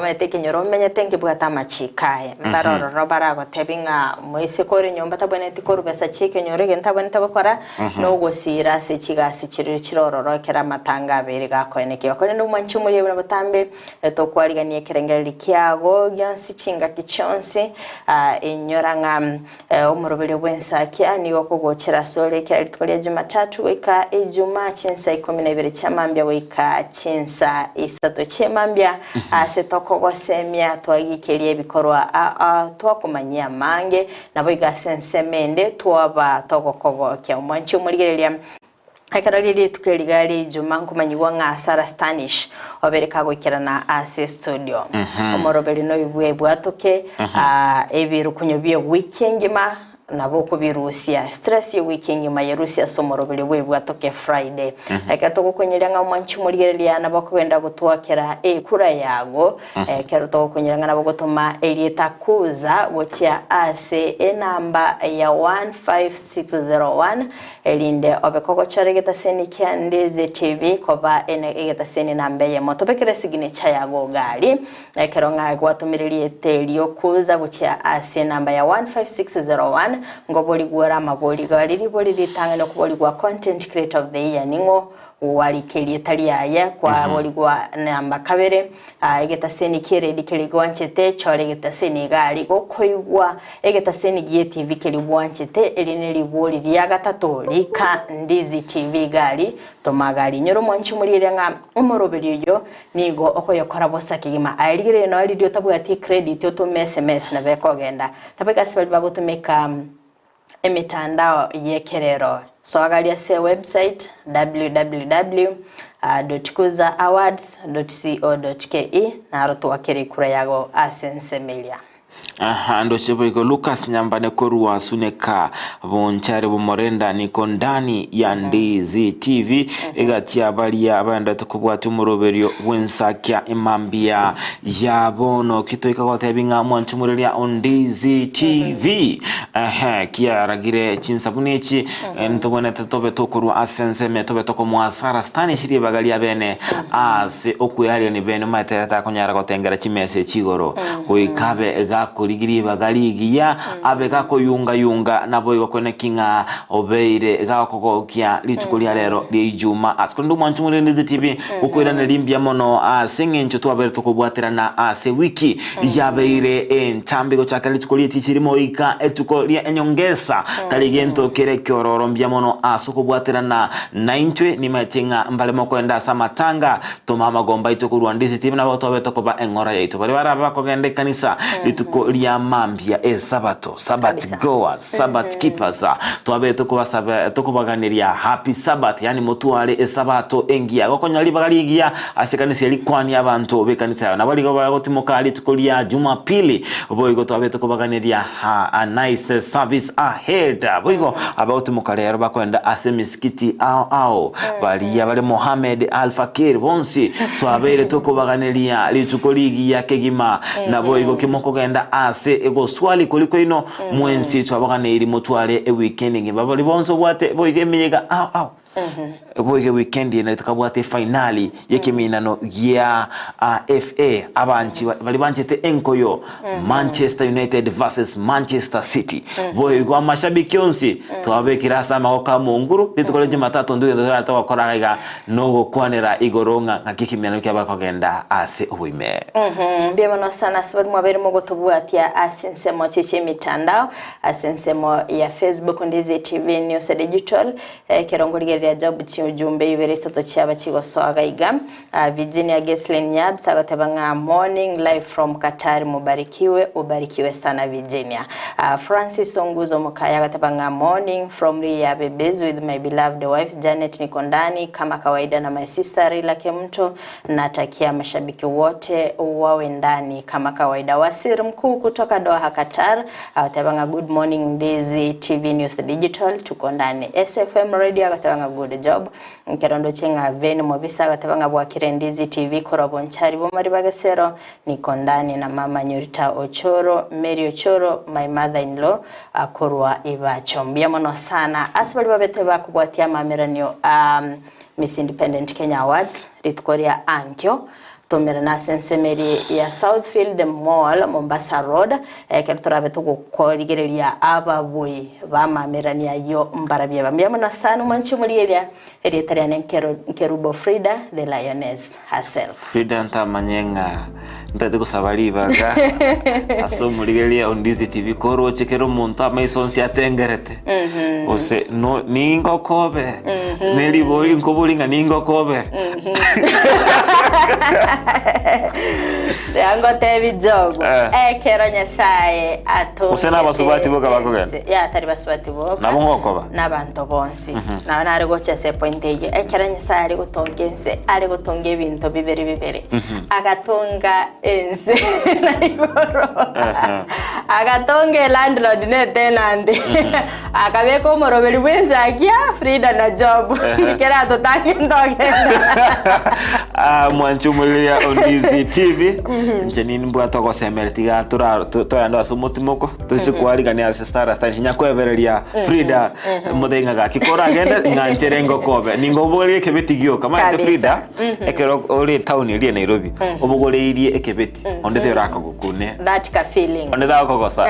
mete kinyoro menyete ngibwata machikaye mbaroro robarago tebinga moise kore nyomba taboneti korubesa chekenyoro gentaboneta gukora no gosira se kigasi kirororo kera matanga abere gakwene kiyokore no mwanchi muri buna butambe tokwariganiye kerengera likiago gyansi chinga kichonse enyoranga omurobere bwensaki ani okogokera sole kera litkolia Jumatatu wika Ijumaa chensa 12 chamambya wika chensa 3 chemambya asetokogosemya twagikelie bikorwa twakumanyia mange nabo igasensemende twaba togokogokya omwanchi omurigerelia akarariri tukerigali Ijumaa nkumanyiwa nga Sarah Stanish obereka gukirana ase studio omoroberi no bibwe bwatoke ebirukunyo bye weekend ma nabo kubirusia stress yo wiki nyuma ya Rusia somoro bili bwe atoke Friday ekatoko kunyiranga mwanchi muligerelia nabo kwenda gutwakira kura yago keruto kunyiranga nabo gutuma elietakuza gochia ase enamba ya 15601 elinde obekoko charegeta seni Ndezi TV koba egeta seni nambe ya moto bekere signature yago gali keronga gwatumirili etelio kuza gochia ase namba ya 15601 ngoboli gwara maboli gali boli litanga no kuboli gwa content creator of the year ningo walikeli taliaya kwa boli gwa namba kabere egeta seni kire dikeli gwanchete chole egeta seni gali gokoywa egeta seni gie TV keli gwanchete elineli boli lya gatatu lika Ndizi TV gali tomagali nyoro mwanchi mulirenga umorobelyo nigo okoyokora bosakigima aligire no ali dio tabu ati credit to SMS na bekogenda tabeka sibali bagotumeka emitandao yekerero so agalia se website www.kuzaawards.co.ke na roto wakere kura yago asensemelia ndo chebo iko Lucas Nyambane korua suneka bonchare bomorenda niko ndani ya Ndizi TV egatia balia abanda tukubwa tumuroberio wensakya imambia yabono kitoika kwa tebinga mwanchumurelia Ndizi TV kia ragire chinsabunichi ntobone tobe tokorua asenseme tobe toko mwasara stani shiri bagalia bene ase okuyali ni bene matera konyara gotengera chimese chigoro oikabe ligiri bagaligia abega ko yunga nabo yokone kinga obeire gakoko kya litukulia lero lijuma askondu mwanchumure Ndizi TV ukwira nelimbia mono asengencho twabere tokobwatira na ase wiki yabeire entambi go chakali litukulia tichirimo ika etukolia enyongesa taligento kere kyororo mbia mono asokobwatira na 90 ni matinga mbale moko enda samatanga tomama gomba itokurwa Ndizi TV na boto betokoba engora yaito bali baraba ko gende kanisa litukulia mambia sabato sabat goers sabat keepers twabeto kuba tukubaganiria happy sabbath yani mutuale sabato engia gokonya libagaligia asikanisi likwani abantu bekanisa na bali go timokali tukulia Jumapili boigo twabeto kubaganiria a nice service ahead boigo about mukalero bakwenda asemiskiti ao bali ya bale Mohamed Al-Fakir bonsi twabere tukubaganiria litukuligia kegima na boigo kimoko genda ase ego swali kuliko ino mwensi twabagane iri mutwale weekend ngibaba libonso bwate boigemenyega boige weekend ina tukabwate finali yekeminano ya FA abanchi bali banchete enkoyo Manchester United versus Manchester City boigo amashabiki onsi twabekira sama oka munguru litukole Jumatatu nduye ndatoka koraga nogo kwanera igoronga ngakikiminano kyabakogenda ase ubuime biemano sana sababu mwabere mogotobwatia asensemo cheche mitandao asensemo ya Facebook Ndizi TV News Digital kerongoligeria job ujumbe ibere sato cyaba kigosoaga iga Virginia Geslin Nyab sagatebanga morning live from Qatar mubarikiwe ubarikiwe sana Virginia Francis Onguzo Mukaya gatebanga morning from Ria Bebes with my beloved wife Janet Nikondani kama kawaida na my sister Rila Kemto natakia mashabiki wote wawe ndani kama kawaida wasiri mkuu kutoka Doha Qatar gatebanga good morning Ndizi TV News Digital tuko ndani SFM radio gatebanga good job nkerondo chenga veni mobisa gatebanga bwakire Ndizi TV korobonchari bo mari bagasero niko ndani na mama Nyorita Ochoro Mary Ochoro my mother in law akorwa ibacho mbiamono sana asbali babete bakubwatia mameranyo Miss Independent Kenya Awards ritukoria ankyo tomera na sensemeri ya Southfield Mall Mombasa Road kertorabe tukukoligereria ababuyi bamamerania yo mbarabye bamyamana sana manchi mulieria eritariane Kerubo Frida the Lioness herself Frida ntamanyenga ndate kusabalibaga aso muligeria Ndizi TV koro chekero monta maisonsi atengerete ose no ningo kobe neli boli nkobolinga ningo kobe yango tevi jogo kero nyasaye ato usena basubati boga bakogenda ya tari basubati boga nabongokoba nabantu bonsi na nari gocha se pointeye kero nyasaye ari gutongense ari gutonge ibintu bibere agatonga ense na igoro agatonge landlord ne tenant akabeko moroberi bwenza akia Frida na Job nikera totange ndoge mwanchumulia Ondizi TV njenini mbwa toko semertiga tora ndo asumutimoko tuchikwariga Stara stanyinya kwebereria Frida muthenga gakikora agende ngancherengo kobe ningoborie kebeti gioka mate Frida ekero ori town iri Nairobi obugoreirie ekebeti onde teraka gukune that ka feeling onde da kokosa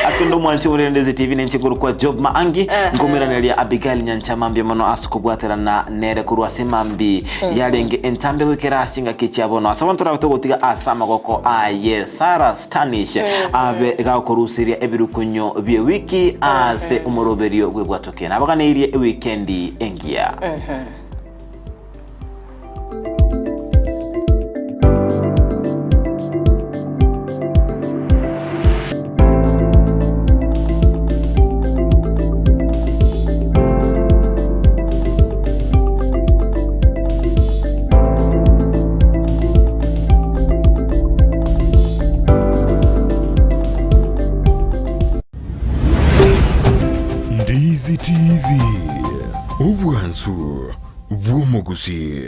askundo mwanchumulia Ondizi TV nenchikuru kwa Job Maangi ngomiranĩria Abigail Nyanchamambia mono asukubwatera na nere kurwa semambi yarenge entambe wikera asinga kichabono asabantu rabutogutiga asama goko aye Sarah Stanish abe gakorusiria ebirukunyo bye wiki ase umoroberio gwebwatokena abaganeirie weekendi engia Ndizi TV, ubwansu bw'omuguzi.